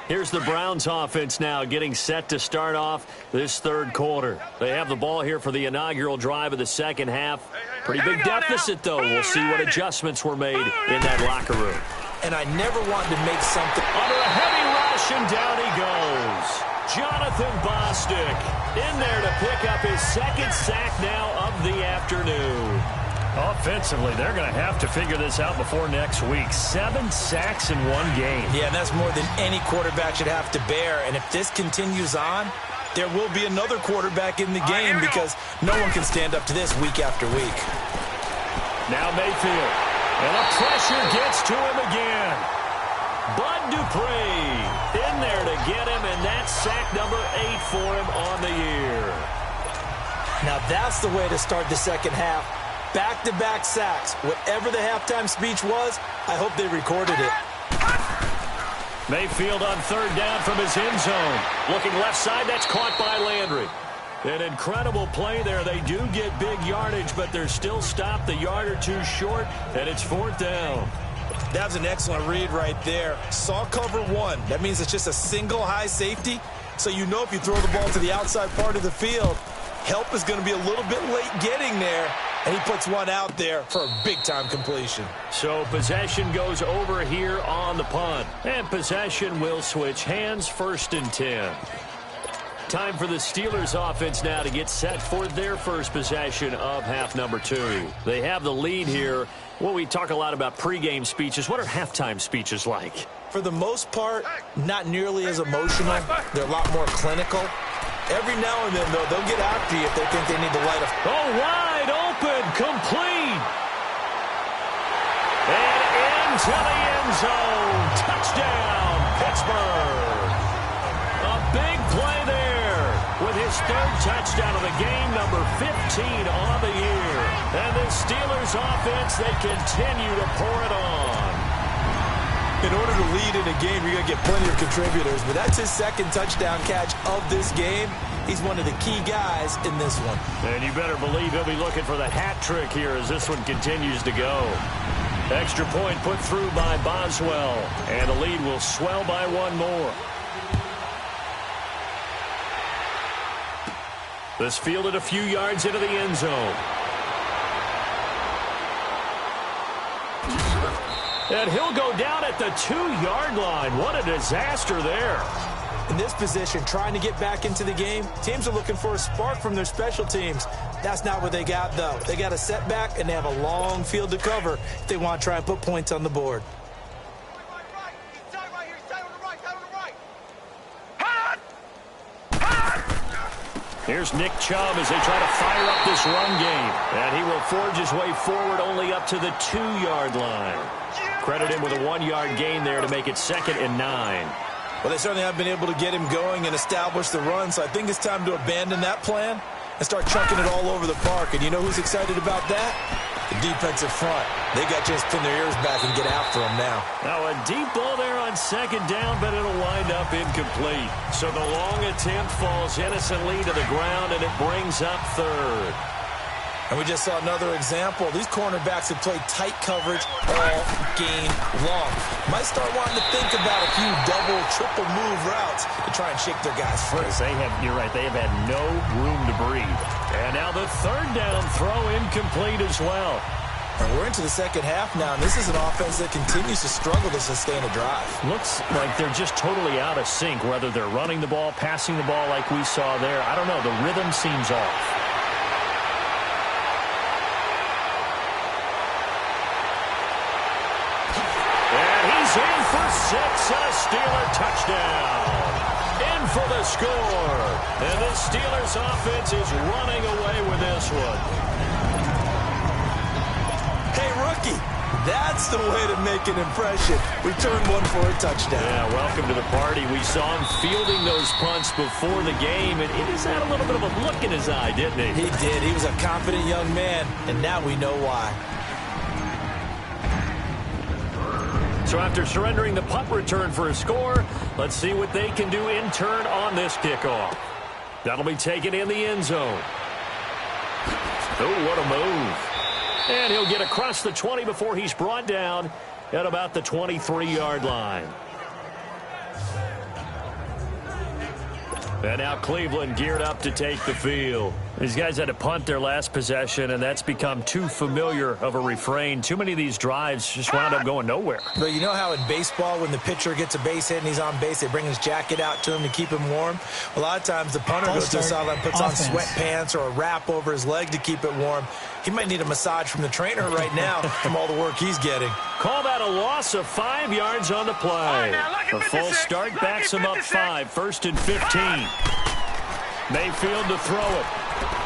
Here's the Browns offense now getting set to start off this third quarter. They have the ball here for the inaugural drive of the second half. Pretty big deficit, though. We'll see what adjustments were made in that locker room.
And I never wanted to make something.
Under a heavy rush, and down he goes. Jonathan Bostic in there to pick up his second sack now of the afternoon. Offensively, they're going to have to figure this out before next week. 7 sacks in one game.
Yeah, and that's more than any quarterback should have to bear. And if this continues on, there will be another quarterback in the game because no one can stand up to this week after week.
Now Mayfield. And the pressure gets to him again. Bud Dupree in there to get him, and that's sack number 8 for him on the year.
Now that's the way to start the second half. Back-to-back sacks. Whatever the halftime speech was, I hope they recorded it.
Mayfield on third down from his end zone. Looking left side, that's caught by Landry. An incredible play there. They do get big yardage, but they're still stopped a yard or two short, and it's 4th down.
That was an excellent read right there. Saw cover 1. That means it's just a single high safety. So you know if you throw the ball to the outside part of the field, help is going to be a little bit late getting there. And he puts one out there for a big-time completion.
So possession goes over here on the punt. And possession will switch hands, 1st and 10. Time for the Steelers offense now to get set for their first possession of half number 2. They have the lead here. Well, we talk a lot about pregame speeches. What are halftime speeches like?
For the most part, not nearly as emotional. They're a lot more clinical. Every now and then, though, they'll get after you if they think they need to light a...
Oh, wide open, complete. And into the end zone. Touchdown, Pittsburgh. A big play there with his 3rd touchdown of the game, number 15 on the year. And the Steelers offense, they continue to pour it on.
In order to lead in a game, you're going to get plenty of contributors, but that's his 2nd touchdown catch of this game. He's one of the key guys in this one.
And you better believe he'll be looking for the hat trick here as this one continues to go. Extra point put through by Boswell, and the lead will swell by 1 more. This fielded a few yards into the end zone. And he'll go down at the 2-yard line. What a disaster there.
In this position, trying to get back into the game, teams are looking for a spark from their special teams. That's not what they got, though. They got a setback, and they have a long field to cover if they want to try and put points on the board.
Here's Nick Chubb as they try to fire up this run game. And he will forge his way forward only up to the 2-yard line. Credit him with a 1-yard gain there to make it 2nd and 9.
Well, they certainly have been able to get him going and establish the run, so I think it's time to abandon that plan and start chucking it all over the park. And you know who's excited about that? The defensive front. They got a chance to pin their ears back and get after him now.
Now a deep ball there on second down, but it'll wind up incomplete. So the long attempt falls innocently to the ground, and it brings up third.
And we just saw another example. These cornerbacks have played tight coverage all game long. Might start wanting to think about a few double, triple move routes to try and shake their guys free.
You're right, they have had no room to breathe. And now the third down throw incomplete as well.
And we're into the second half now, and this is an offense that continues to struggle to sustain a drive.
Looks like they're just totally out of sync, whether they're running the ball, passing the ball like we saw there. I don't know, the rhythm seems off. In for 6, a Steeler touchdown. In for the score. And the Steelers offense is running away with this one.
Hey, rookie, that's the way to make an impression. Return one for a touchdown.
Yeah, welcome to the party. We saw him fielding those punts before the game, and he just had a little bit of a look in his eye, didn't he?
He did. He was a confident young man, and now we know why.
So after surrendering the punt return for a score, let's see what they can do in turn on this kickoff. That'll be taken in the end zone. Oh, what a move. And he'll get across the 20 before he's brought down at about the 23-yard line. And now Cleveland geared up to take the field. These guys had to punt their last possession, and that's become too familiar of a refrain. Too many of these drives just wound up going nowhere.
But you know how in baseball, when the pitcher gets a base hit and he's on base, they bring his jacket out to him to keep him warm? A lot of times the punter goes to the sideline, puts on sweatpants or a wrap over his leg to keep it warm. He might need a massage from the trainer right now from all the work he's getting.
Call that a loss of 5 yards on the play. A false start backs him up 5, 1st and 15. Mayfield to throw it.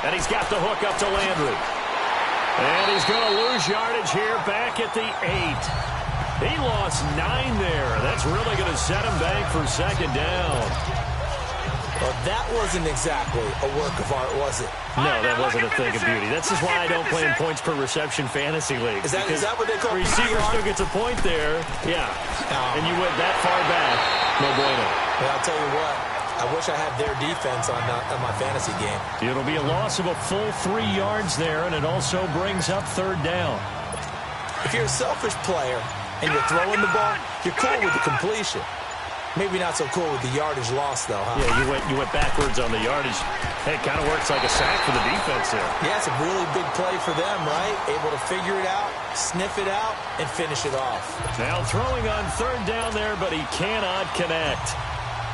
And he's got the hook up to Landry. And he's going to lose yardage here back at the 8. He lost 9 there. That's really going to set him back for second down.
Well, that wasn't exactly a work of art, was it?
No, that wasn't a thing of beauty. This is why I don't play in points per reception fantasy league.
Is that what they call
receiver still gets a point there. Yeah. And you went that far back. No bueno.
Well, I'll tell you what. I wish I had their defense on my fantasy game.
It'll be a loss of a full 3 yards there, and it also brings up third down.
If you're a selfish player and you're throwing the ball, you're cool with the completion. Maybe not so cool with the yardage loss, though, huh?
Yeah, you went backwards on the yardage. Hey, it kind of works like a sack for the defense there.
Yeah, it's a really big play for them, right? Able to figure it out, sniff it out, and finish it off.
Now throwing on third down there, but he cannot connect.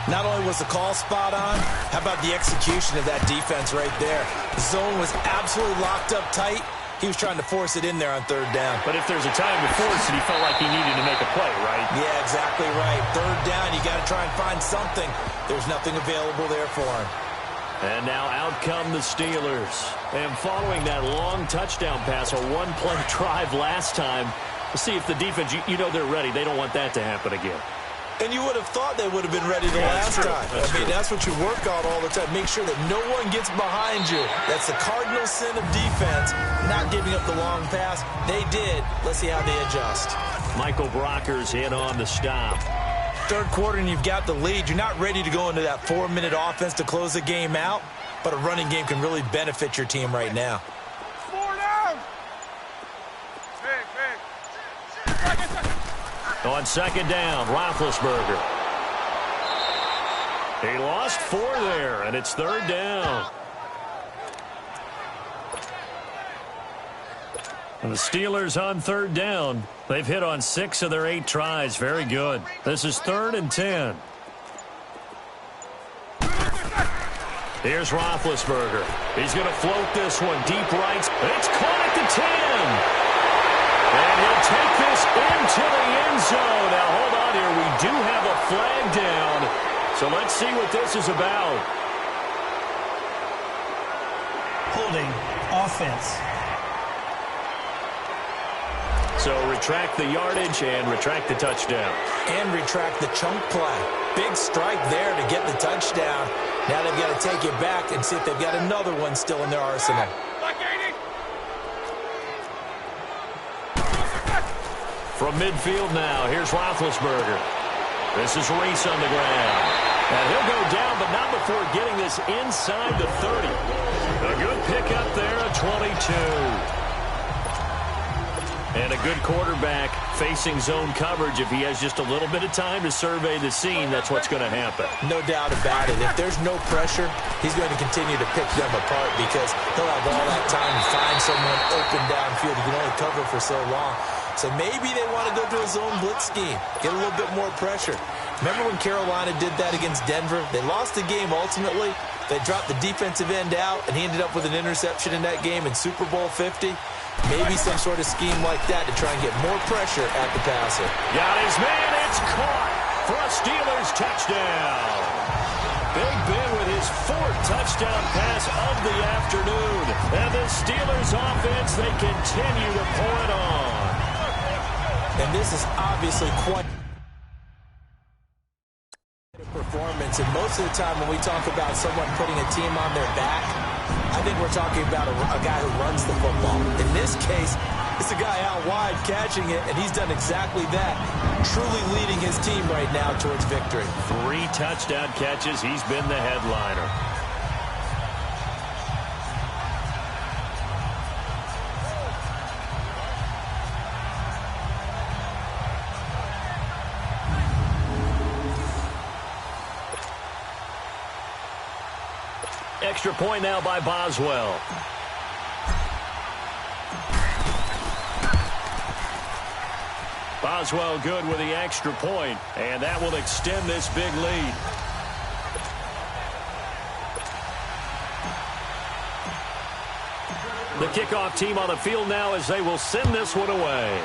Not only was the call spot on, how about the execution of that defense right there? The zone was absolutely locked up tight. He was trying to force it in there on third down.
But if there's a time to force it, he felt like he needed to make a play, right?
Yeah, exactly right. Third down, you got to try and find something. There's nothing available there for him.
And now out come the Steelers. And following that long touchdown pass, a one-play drive last time, let's see if the defense, you know they're ready. They don't want that to happen again.
And you would have thought they would have been ready the last time. That's what you work on all the time. Make sure that no one gets behind you. That's the cardinal sin of defense, not giving up the long pass. They did. Let's see how they adjust.
Michael Brocker's in on the stop.
Third quarter and you've got the lead. You're not ready to go into that 4-minute offense to close the game out, but a running game can really benefit your team right now.
On second down, Roethlisberger. He lost 4 there, and it's third down. And the Steelers on third down. They've hit on 6 of their 8 tries. Very good. This is 3rd and 10. Here's Roethlisberger. He's going to float this one deep right. It's caught at the 10. And he'll take this into the end zone. Now, hold on here. We do have a flag down. So let's see what this is about.
Holding offense.
So retract the yardage and retract the touchdown.
And retract the chunk play. Big strike there to get the touchdown. Now they've got to take it back and see if they've got another one still in their arsenal.
From midfield now, here's Roethlisberger. This is Reese on the ground. And he'll go down, but not before getting this inside the 30. A good pickup there at 22. And a good quarterback facing zone coverage. If he has just a little bit of time to survey the scene, that's what's going to happen.
No doubt about it. If there's no pressure, he's going to continue to pick them apart because he'll have all that time to find someone open downfield. He can only cover for so long. So maybe they want to go to a zone blitz scheme, get a little bit more pressure. Remember when Carolina did that against Denver? They lost the game ultimately. They dropped the defensive end out, and he ended up with an interception in that game in Super Bowl 50. Maybe some sort of scheme like that to try and get more pressure at the passer.
Got his man. It's caught for a Steelers touchdown. Big Ben with his 4th touchdown pass of the afternoon. And the Steelers offense, they continue to pour it on.
And this is obviously quite a performance. And most of the time when we talk about someone putting a team on their back, I think we're talking about a guy who runs the football. In this case, it's a guy out wide catching it, and he's done exactly that, truly leading his team right now towards victory.
3 touchdown catches. He's been the headliner. Extra point now by Boswell. Boswell good with the extra point, and that will extend this big lead. The kickoff team on the field now as they will send this one away.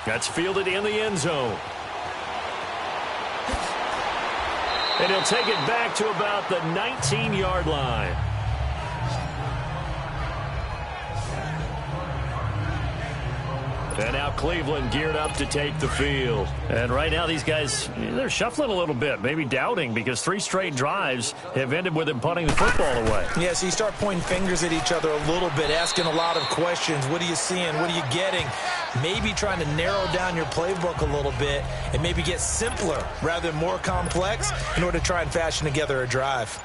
That's fielded in the end zone. And he'll take it back to about the 19-yard line. And now Cleveland geared up to take the field. And right now these guys, they're shuffling a little bit, maybe doubting, because 3 straight drives have ended with them punting the football away.
Yeah, so you start pointing fingers at each other a little bit, asking a lot of questions. What are you seeing? What are you getting? Maybe trying to narrow down your playbook a little bit and maybe get simpler rather than more complex in order to try and fashion together a drive.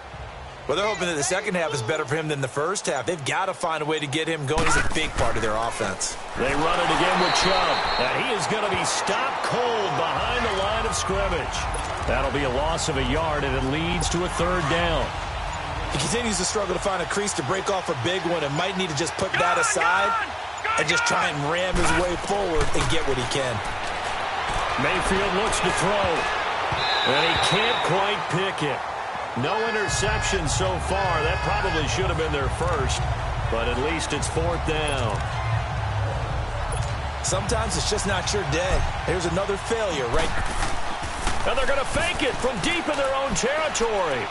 Well, they're hoping that the second half is better for him than the first half. They've got to find a way to get him going. He's a big part of their offense.
They run it again with Chubb. And he is going to be stopped cold behind the line of scrimmage. That'll be a loss of a yard, and it leads to a 3rd down.
He continues to struggle to find a crease to break off a big one and might need to just put that aside and just try and ram his way forward and get what he can.
Mayfield looks to throw, and he can't quite pick it. No interception so far. That probably should have been their first, but at least it's 4th down.
Sometimes it's just not your day. Here's another failure, right?
And they're going to fake it from deep in their own territory.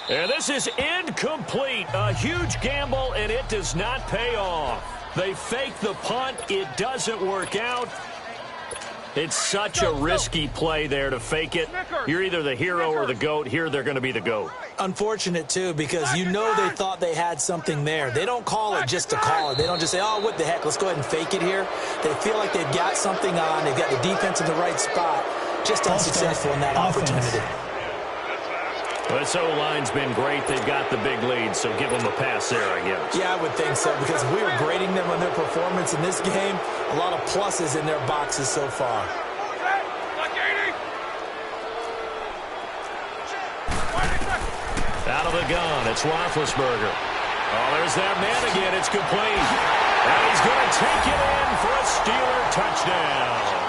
And this is incomplete. A huge gamble, and it does not pay off. They fake the punt. It doesn't work out. It's such a risky play there to fake it. You're either the hero or the GOAT. Here they're going to be the GOAT.
Unfortunate, too, because you know they thought they had something there. They don't call it just to call it. They don't just say, oh, what the heck, let's go ahead and fake it here. They feel like they've got something on. They've got the defense in the right spot. Just unsuccessful in that opportunity.
This O-line's been great. They've got the big lead, so give them a pass there, I guess.
Yeah, I would think so, because if we were grading them on their performance in this game, a lot of pluses in their boxes so far.
Out of the gun, it's Roethlisberger. Oh, there's that man again. It's complete. And he's going to take it in for a Steeler touchdown.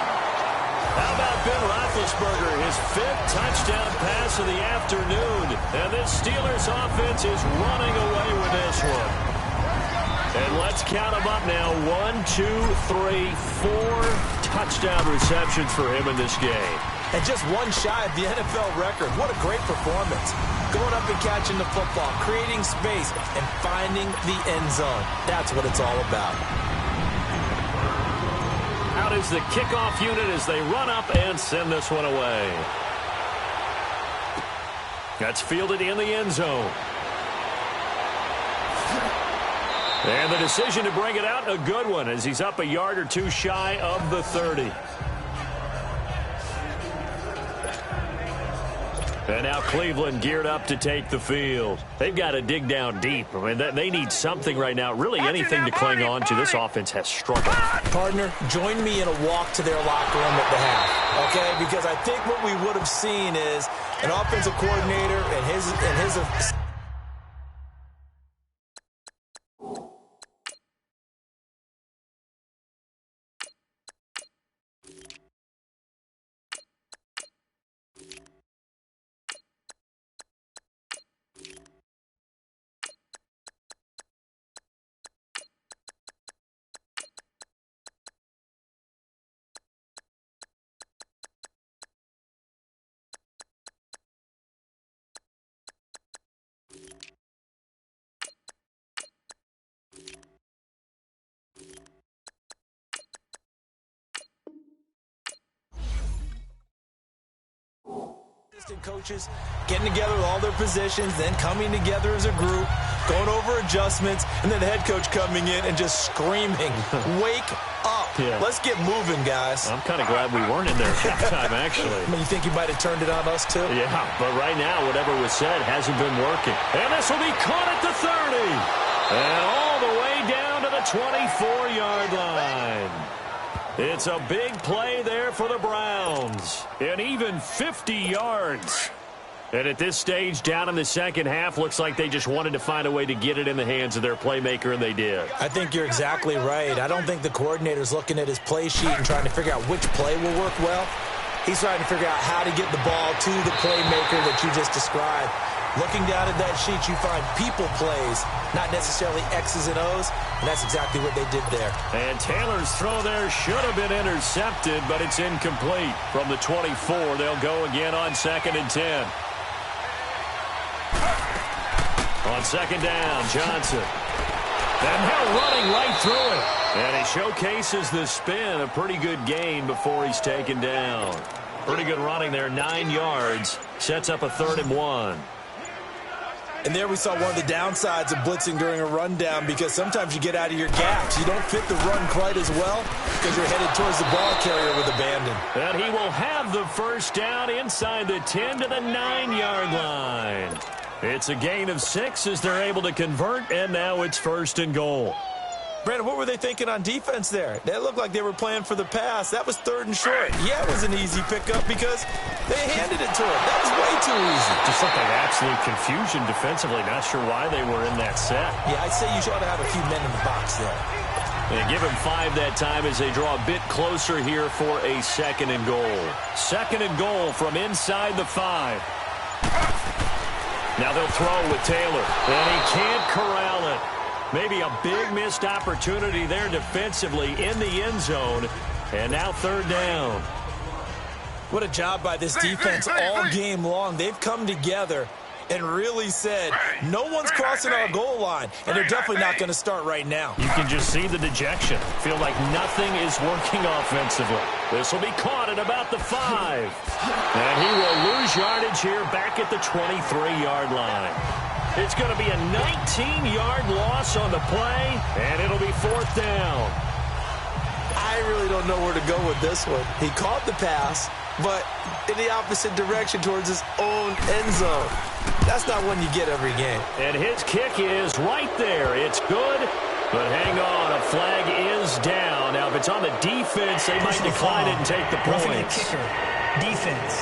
How about Ben Roethlisberger, his 5th touchdown pass of the afternoon. And this Steelers offense is running away with this one. And let's count them up now. 1, 2, 3, 4 touchdown receptions for him in this game.
And just one shy of the NFL record. What a great performance. Going up and catching the football, creating space, and finding the end zone. That's what it's all about.
Out is the kickoff unit as they run up and send this one away. That's fielded in the end zone. And the decision to bring it out, a good one, as he's up a yard or two shy of the 30. And now Cleveland geared up to take the field. They've got to dig down deep. I mean, they need something right now, really anything to cling on to. This offense has struggled.
Partner, join me in a walk to their locker room at the half, okay? Because I think what we would have seen is an offensive coordinator and his coaches getting together with all their positions, then coming together as a group, going over adjustments, and then the head coach coming in and just screaming, wake up. Yeah. Let's get moving, guys.
I'm kind of glad we weren't in there at halftime, actually.
I mean, you think you might have turned it on us, too?
Yeah, but right now, whatever was said hasn't been working. And this will be caught at the 30. And all the way down to the 24-yard line. It's a big play there for the Browns. And even 50 yards. And at this stage, down in the second half, looks like they just wanted to find a way to get it in the hands of their playmaker, and they did.
I think you're exactly right. I don't think the coordinator's looking at his play sheet and trying to figure out which play will work well. He's trying to figure out how to get the ball to the playmaker that you just described. Looking down at that sheet, you find people plays, not necessarily X's and O's, and that's exactly what they did there. And
Taylor's throw there should have been intercepted, but it's incomplete. From the 24, they'll go again on 2nd and 10. On 2nd down, Johnson. And now running right through it. And he showcases the spin, a pretty good gain before he's taken down. Pretty good running there, 9 yards. Sets up a 3rd and 1.
And there we saw one of the downsides of blitzing during a rundown, because sometimes you get out of your gaps. You don't fit the run quite as well because you're headed towards the ball carrier with abandon.
And he will have the first down inside the 10 to the 9-yard line. It's a gain of 6 as they're able to convert, and now it's 1st and goal.
Brandon, what were they thinking on defense there? They looked like they were playing for the pass. That was 3rd and short. Yeah, it was an easy pickup because they handed it to him. That was way too easy.
Just looked like absolute confusion defensively. Not sure why they were in that set.
Yeah, I'd say you ought to have a few men in the box there.
They give him 5 that time as they draw a bit closer here for a 2nd and goal. 2nd and goal from inside the 5. Now they'll throw with Taylor, and he can't corral it. Maybe a big missed opportunity there defensively in the end zone. And now 3rd down.
What a job by this defense all game long. They've come together and really said, no one's crossing our goal line. And they're definitely not going to start right now.
You can just see the dejection. Feel like nothing is working offensively. This will be caught at about the 5. And he will lose yardage here back at the 23-yard line. It's going to be a 19-yard loss on the play, and it'll be 4th down.
I really don't know where to go with this one. He caught the pass, but in the opposite direction towards his own end zone. That's not one you get every game.
And his kick is right there. It's good, but hang on. A flag is down. Now, if it's on the defense, they might decline it and take the points.
Roughing the kicker. Defense.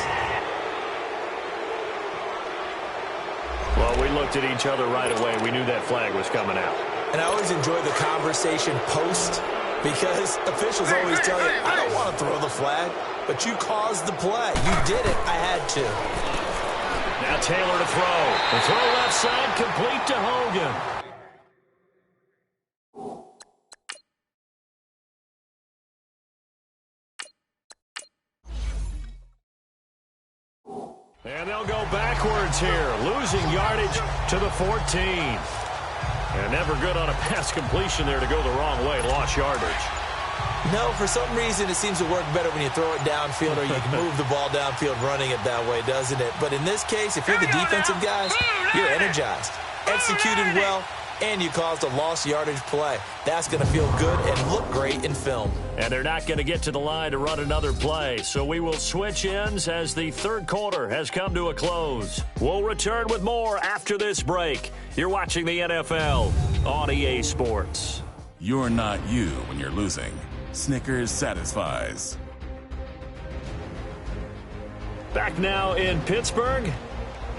Well, we looked at each other right away. We knew that flag was coming out.
And I always enjoy the conversation post, because officials always tell you, I don't want to throw the flag, but you caused the play. You did it. I had to.
Now Taylor to throw. The throw left side complete to Hogan. And they'll go backwards here, losing yardage to the 14. And never good on a pass completion there to go the wrong way, lost yardage.
No, for some reason it seems to work better when you throw it downfield or you can move the ball downfield running it that way, doesn't it? But in this case, if you're the defensive guys, you're energized, executed well, and you caused a lost yardage play. That's going to feel good and look great in film.
And they're not going to get to the line to run another play, so we will switch ends as the third quarter has come to a close. We'll return with more after this break. You're watching the NFL on EA Sports.
You're not you when you're losing. Snickers satisfies.
Back now in Pittsburgh,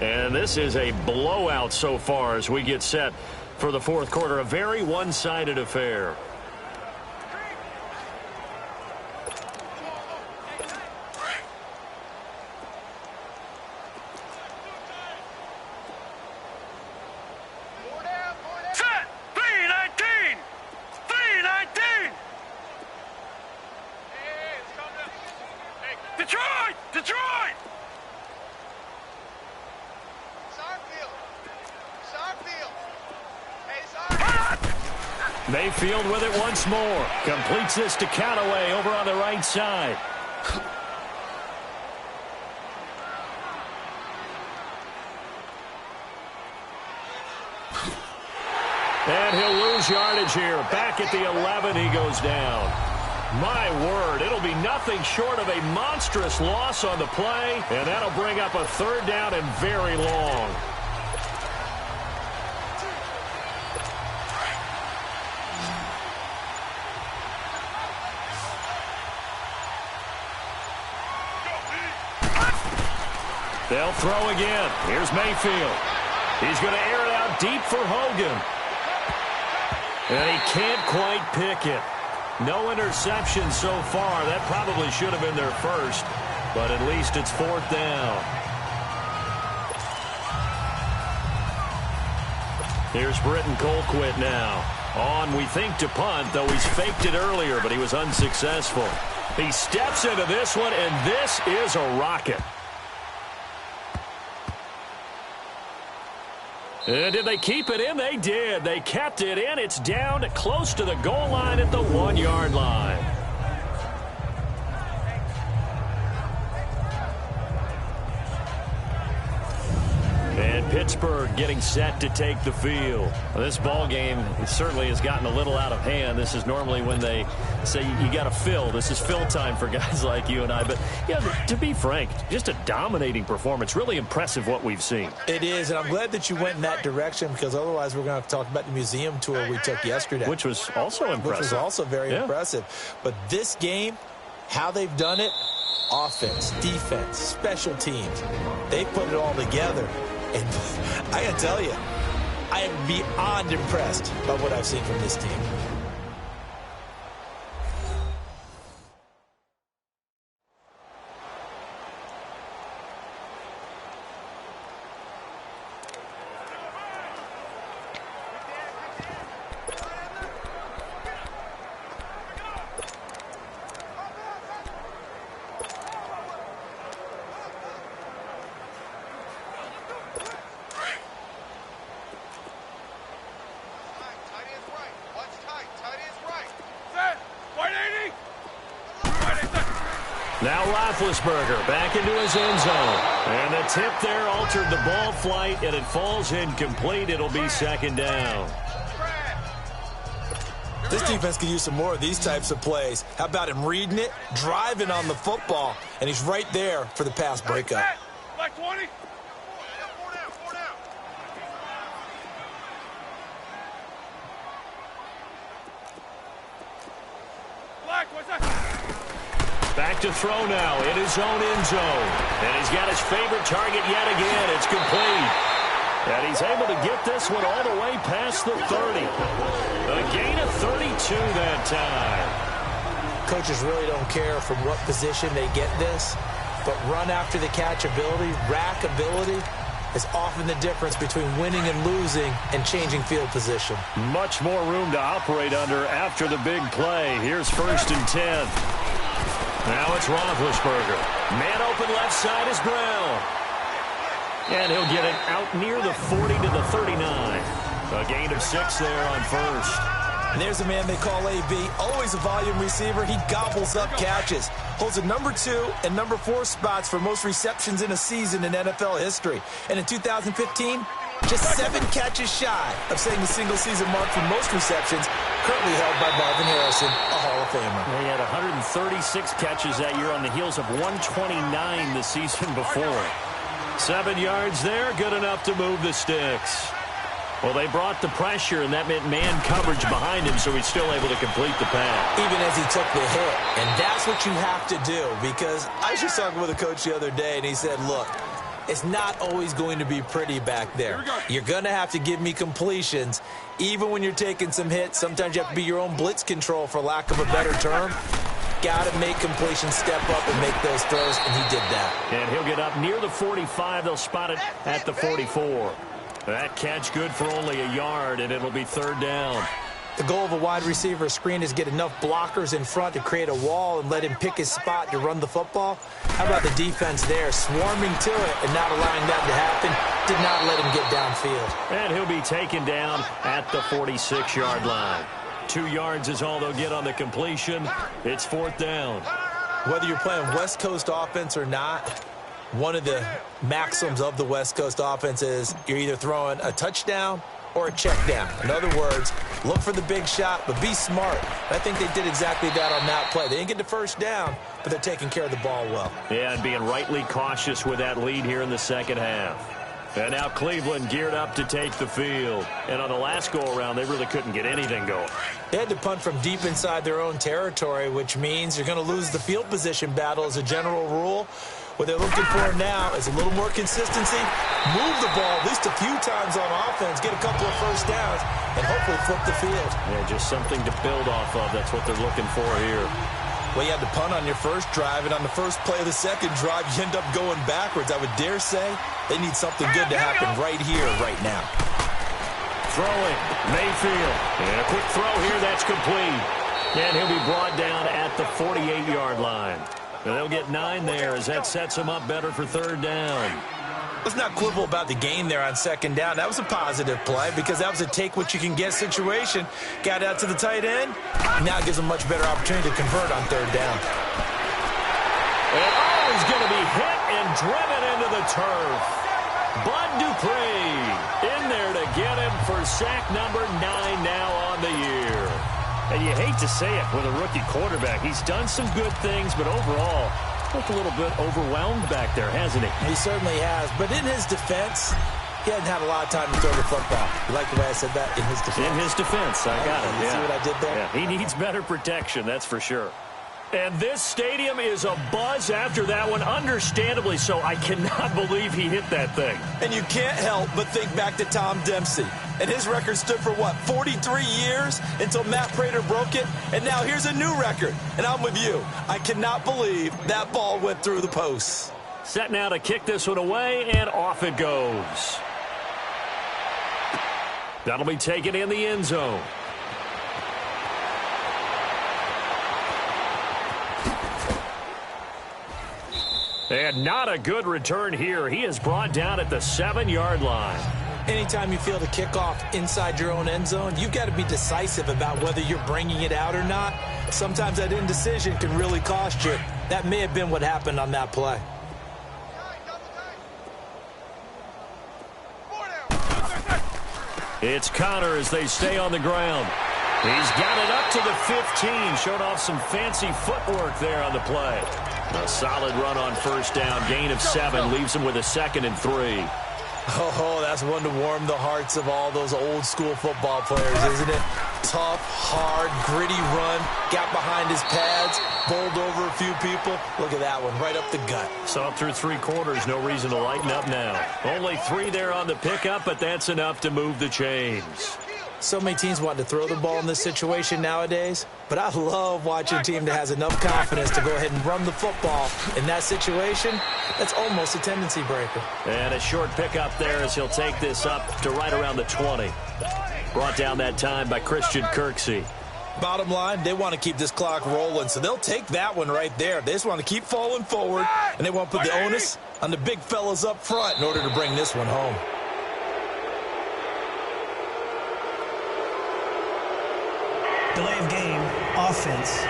and this is a blowout so far as we get set for the fourth quarter. A very one-sided affair.
Set! 319! 319! Detroit! Detroit!
Mayfield with it once more. Completes this to Callaway over on the right side. And he'll lose yardage here. Back at the 11, he goes down. My word, it'll be nothing short of a monstrous loss on the play, and that'll bring up a third down and very long. They'll throw again. Here's Mayfield. He's going to air it out deep for Hogan. And he can't quite pick it. No interception so far. That probably should have been their first, but at least it's fourth down. Here's Britton Colquitt now. On, we think, to punt, though he's faked it earlier, but he was unsuccessful. He steps into this one, and this is a rocket. And did they keep it in? They did. They kept it in. It's down close to the goal line at the 1-yard line. And Pittsburgh getting set to take the field. Well, this ball game certainly has gotten a little out of hand. This is normally when they say you got to fill. This is fill time for guys like you and I. But, yeah, to be frank, just a dominating performance. Really impressive what we've seen.
It is, and I'm glad that you went in that direction because otherwise we're going to have to talk about the museum tour we took yesterday.
Which was also impressive.
Which was also very impressive. But this game, how they've done it, offense, defense, special teams, they put it all together. And I got to tell you, I am beyond impressed by what I've seen from this team.
Now Roethlisberger back into his end zone. And the tip there altered the ball flight, and it falls incomplete. It'll be second down.
This defense could use some more of these types of plays. How about him reading it, driving on the football, and he's right there for the pass breakup.
Like 20.
Back to throw now in his own end zone. And he's got his favorite target yet again. It's complete. And he's able to get this one all the way past the 30. A gain of 32 that time.
Coaches really don't care from what position they get this, but run after the catch ability, rack ability, is often the difference between winning and losing and changing field position.
Much more room to operate under after the big play. Here's 1st and 10. Now it's Roethlisberger. Man open left side is Brown. And he'll get it out near the 40 to the 39. A gain of 6 there on first.
And there's a man they call AB, always a volume receiver. He gobbles up catches, holds the number 2 and number 4 spots for most receptions in a season in NFL history. And in 2015, just 7 catches shy of setting the single-season mark for most receptions, currently held by Marvin Harrison, a Hall of Famer.
He had 136 catches that year on the heels of 129 the season before. 7 yards there, good enough to move the sticks. Well, they brought the pressure, and that meant man coverage behind him, so he's still able to complete the pass. Even as he took the hit.
And that's what you have to do, because I was just talking with a coach the other day, and he said, look, it's not always going to be pretty back there. You're going to have to give me completions, even when you're taking some hits. Sometimes you have to be your own blitz control, for lack of a better term. Got to make completions, step up and make those throws, and he did that.
And he'll get up near the 45. They'll spot it at the 44. That catch good for only a yard, and it'll be 3rd down.
The goal of a wide receiver screen is get enough blockers in front to create a wall and let him pick his spot to run the football. How about the defense there, swarming to it and not allowing that to happen? Did not let him get downfield.
And he'll be taken down at the 46-yard line. 2 yards is all they'll get on the completion. It's 4th down.
Whether you're playing West Coast offense or not, one of the maxims of the West Coast offense is you're either throwing a touchdown or a check down. In other words, look for the big shot, but be smart. I think they did exactly that on that play. They didn't get the first down, but they're taking care of the ball well.
Yeah, and being rightly cautious with that lead here in the second half. And now Cleveland geared up to take the field. And on the last go-around, they really couldn't get anything going.
They had to punt from deep inside their own territory, which means you're going to lose the field position battle as a general rule. What they're looking for now is a little more consistency, move the ball at least a few times on offense, get a couple of first downs, and hopefully flip the field.
Yeah, just something to build off of. That's what they're looking for here.
Well, you had to punt on your first drive, and on the first play of the second drive, you end up going backwards. I would dare say they need something good to happen right here, right now.
Throwing, Mayfield. And a quick throw here, that's complete. And he'll be brought down at the 48-yard line. And they'll get 9 there as that sets them up better for 3rd down.
Let's not quibble about the gain there on 2nd down. That was a positive play because that was a take-what-you-can-get situation. Got out to the tight end. Now it gives them a much better opportunity to convert on 3rd down.
And he's going to be hit and driven into the turf. Bud Dupree in there to get him for sack number 9 now on the year. And you hate to say it with a rookie quarterback. He's done some good things, but overall, looked a little bit overwhelmed back there, hasn't he?
He certainly has. But in his defense, he hasn't had a lot of time to throw the football. You like the way I said that? In his defense.
In his defense. I got it.
You see what I did there?
Yeah, he needs better protection, that's for sure. And this stadium is a buzz after that one, understandably so. I cannot believe he hit that thing.
And you can't help but think back to Tom Dempsey. And his record stood for, what, 43 years until Matt Prater broke it? And now here's a new record. And I'm with you. I cannot believe that ball went through the posts.
Set now to kick this one away, and off it goes. That'll be taken in the end zone. And not a good return here. He is brought down at the 7-yard line.
Anytime you feel the kickoff inside your own end zone, you've got to be decisive about whether you're bringing it out or not. Sometimes that indecision can really cost you. That may have been what happened on that play.
It's Connor as they stay on the ground. He's got it up to the 15. Showed off some fancy footwork there on the play. A solid run on 1st down. Gain of 7 leaves him with a 2nd and 3.
Oh, that's one to warm the hearts of all those old-school football players, isn't it? Tough, hard, gritty run. Got behind his pads, bowled over a few people. Look at that one, right up the gut.
So up through 3 quarters, no reason to lighten up now. Only 3 there on the pickup, but that's enough to move the chains.
So many teams want to throw the ball in this situation nowadays, but I love watching a team that has enough confidence to go ahead and run the football. In that situation, that's almost a tendency breaker.
And a short pickup there as he'll take this up to right around the 20. Brought down that time by Christian Kirksey.
Bottom line, they want to keep this clock rolling, so they'll take that one right there. They just want to keep falling forward, and they want to put the onus on the big fellas up front in order to bring this one home.
offense.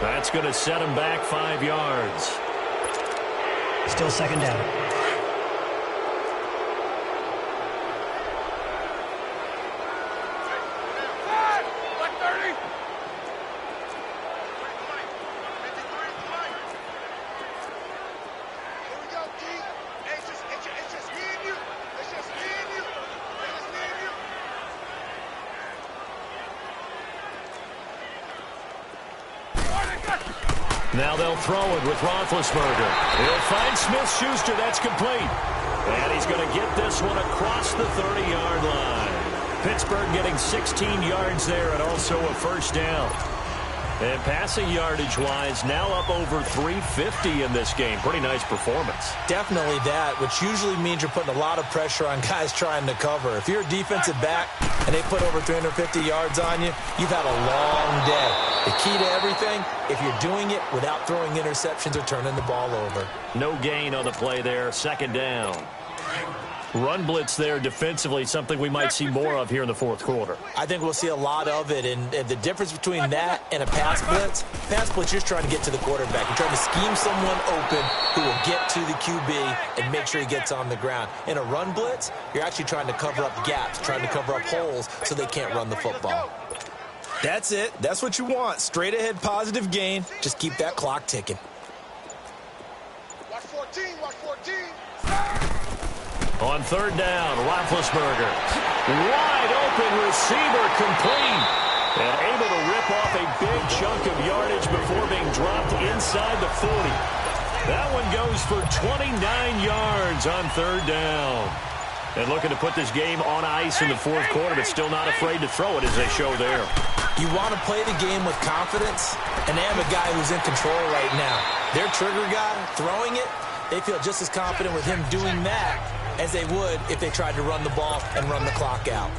That's going to set him back 5 yards.
Still second down.
Now they'll throw it with Roethlisberger. He'll find Smith-Schuster. That's complete. And he's going to get this one across the 30-yard line. Pittsburgh getting 16 yards there and also a first down. And passing yardage-wise, now up over 350 in this game. Pretty nice performance.
Definitely that, which usually means you're putting a lot of pressure on guys trying to cover. If you're a defensive back and they put over 350 yards on you, you've had a long day. The key to everything, if you're doing it without throwing interceptions or turning the ball over.
No gain on the play there, second down. Run blitz there defensively, something we might see more of here in the fourth quarter.
I think we'll see a lot of it, and the difference between that and a pass blitz, you're just trying to get to the quarterback. You're trying to scheme someone open who will get to the QB and make sure he gets on the ground. In a run blitz, you're actually trying to cover up gaps, trying to cover up holes so they can't run the football. That's it. That's what you want. Straight ahead positive gain. Just keep that clock ticking.
Watch 14, watch 14.
On third down, Roethlisberger. Wide open receiver complete. And able to rip off a big chunk of yardage before being dropped inside the 40. That one goes for 29 yards on third down. And looking to put this game on ice in the fourth quarter, but still not afraid to throw it as they show there.
You want to play the game with confidence, and they have a guy who's in control right now. Their trigger guy, throwing it, they feel just as confident with him doing that as they would if they tried to run the ball and run the clock out.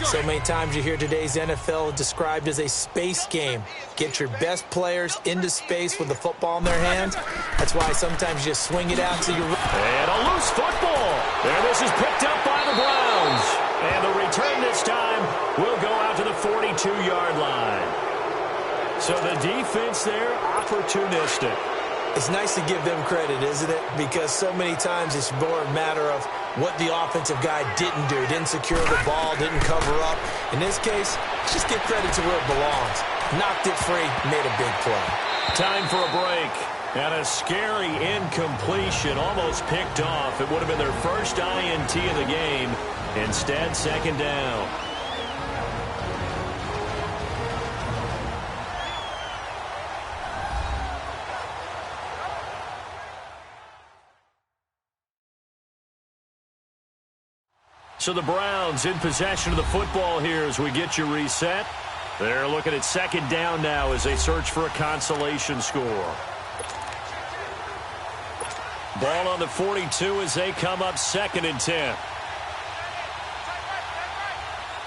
So many times you hear today's NFL described as a space game. Get your best players into space with the football in their hands. That's why sometimes you just swing it out to your...
And a loose football. And this is picked up by the Browns. And the return this time will go out to the 42-yard line. So the defense there, opportunistic.
It's nice to give them credit, isn't it? Because so many times it's more a matter of what the offensive guy didn't do. Didn't secure the ball, didn't cover up. In this case, just give credit to where it belongs. Knocked it free, made a big play.
Time for a break. And a scary incompletion, almost picked off. It would have been their first INT of the game. Instead, second down. So the Browns in possession of the football here as we get you reset. They're looking at second down now as they search for a consolation score. Ball on the 42 as they come up second and 10.
All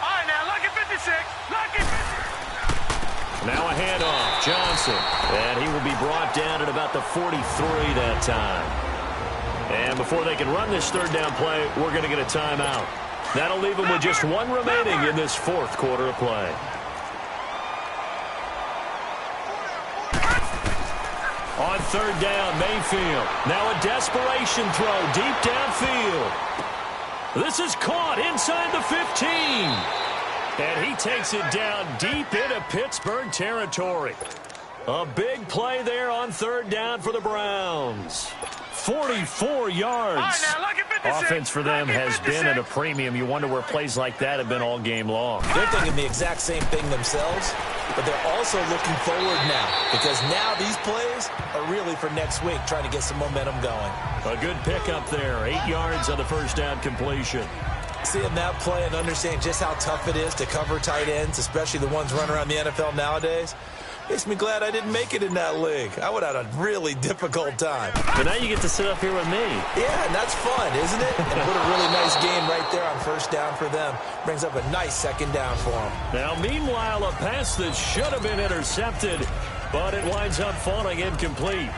right, now, lucky 56. Lucky 56.
Now a handoff. Johnson. And he will be brought down at about the 43 that time. And before they can run this third down play, we're going to get a timeout. That'll leave them with just one remaining in this fourth quarter of play. On third down, Mayfield. Now a desperation throw deep downfield. This is caught inside the 15. And he takes it down deep into Pittsburgh territory. A big play there on third down for the Browns. 44 yards.
All right, now, lucky 56.
Offense for them has been at a premium. You wonder where plays like that have been all game long.
They're thinking the exact same thing themselves, but they're also looking forward now because now these plays are really for next week, trying to get some momentum going.
A good pickup there. 8 yards on the first down completion.
Seeing that play and understanding just how tough it is to cover tight ends, especially the ones running around the NFL nowadays, makes me glad I didn't make it in that league. I would have had a really difficult time.
But now you get to sit up here with me.
Yeah, and that's fun, isn't it? And put a really nice game right there on first down for them. Brings up a nice second down for them.
Now, meanwhile, a pass that should have been intercepted, but it winds up falling incomplete.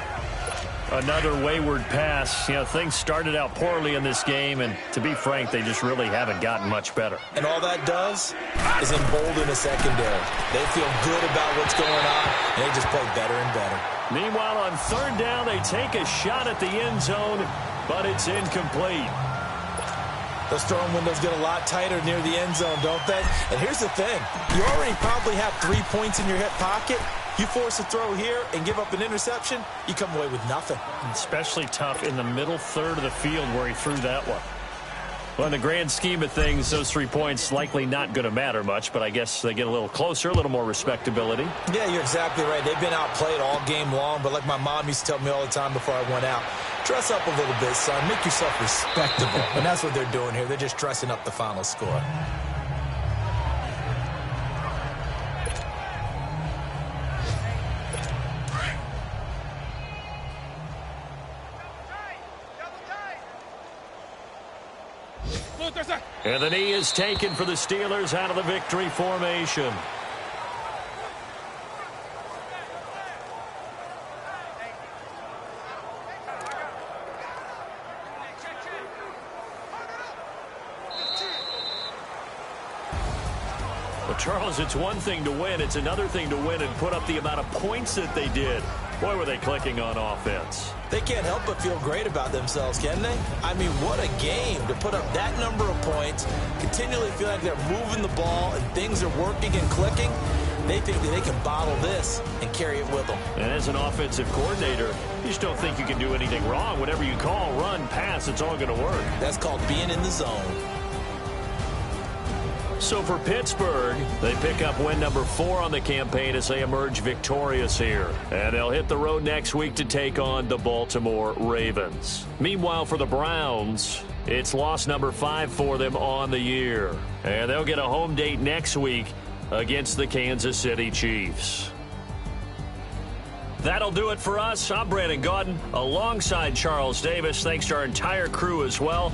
Another wayward pass. You know, things started out poorly in this game, and to be frank, they just really haven't gotten much better.
And all that does is embolden the secondary. They feel good about what's going on, and they just play better and better.
Meanwhile, on third down, they take a shot at the end zone, but it's incomplete.
Those throwing windows get a lot tighter near the end zone, don't they? And here's the thing. You already probably have 3 points in your hip pocket. You force a throw here and give up an interception, you come away with nothing.
Especially tough in the middle third of the field where he threw that one. Well, in the grand scheme of things, those 3 points likely not going to matter much, but I guess they get a little closer, a little more respectability.
Yeah, you're exactly right. They've been outplayed all game long, but like my mom used to tell me all the time before I went out, dress up a little bit, son. Make yourself respectable. And that's what they're doing here. They're just dressing up the final score.
And the knee is taken for the Steelers out of the victory formation. Well, Charles, it's one thing to win. It's another thing to win and put up the amount of points that they did. Boy, were they clicking on offense.
They can't help but feel great about themselves, can they? I mean, what a game to put up that number of points, continually feel like they're moving the ball and things are working and clicking. They think that they can bottle this and carry it with them.
And as an offensive coordinator, you just don't think you can do anything wrong. Whatever you call, run, pass, it's all going to work.
That's called being in the zone.
So for Pittsburgh, they pick up win number 4 on the campaign as they emerge victorious here. And they'll hit the road next week to take on the Baltimore Ravens. Meanwhile, for the Browns, it's loss number 5 for them on the year. And they'll get a home date next week against the Kansas City Chiefs. That'll do it for us. I'm Brandon Gaudin alongside Charles Davis. Thanks to our entire crew as well.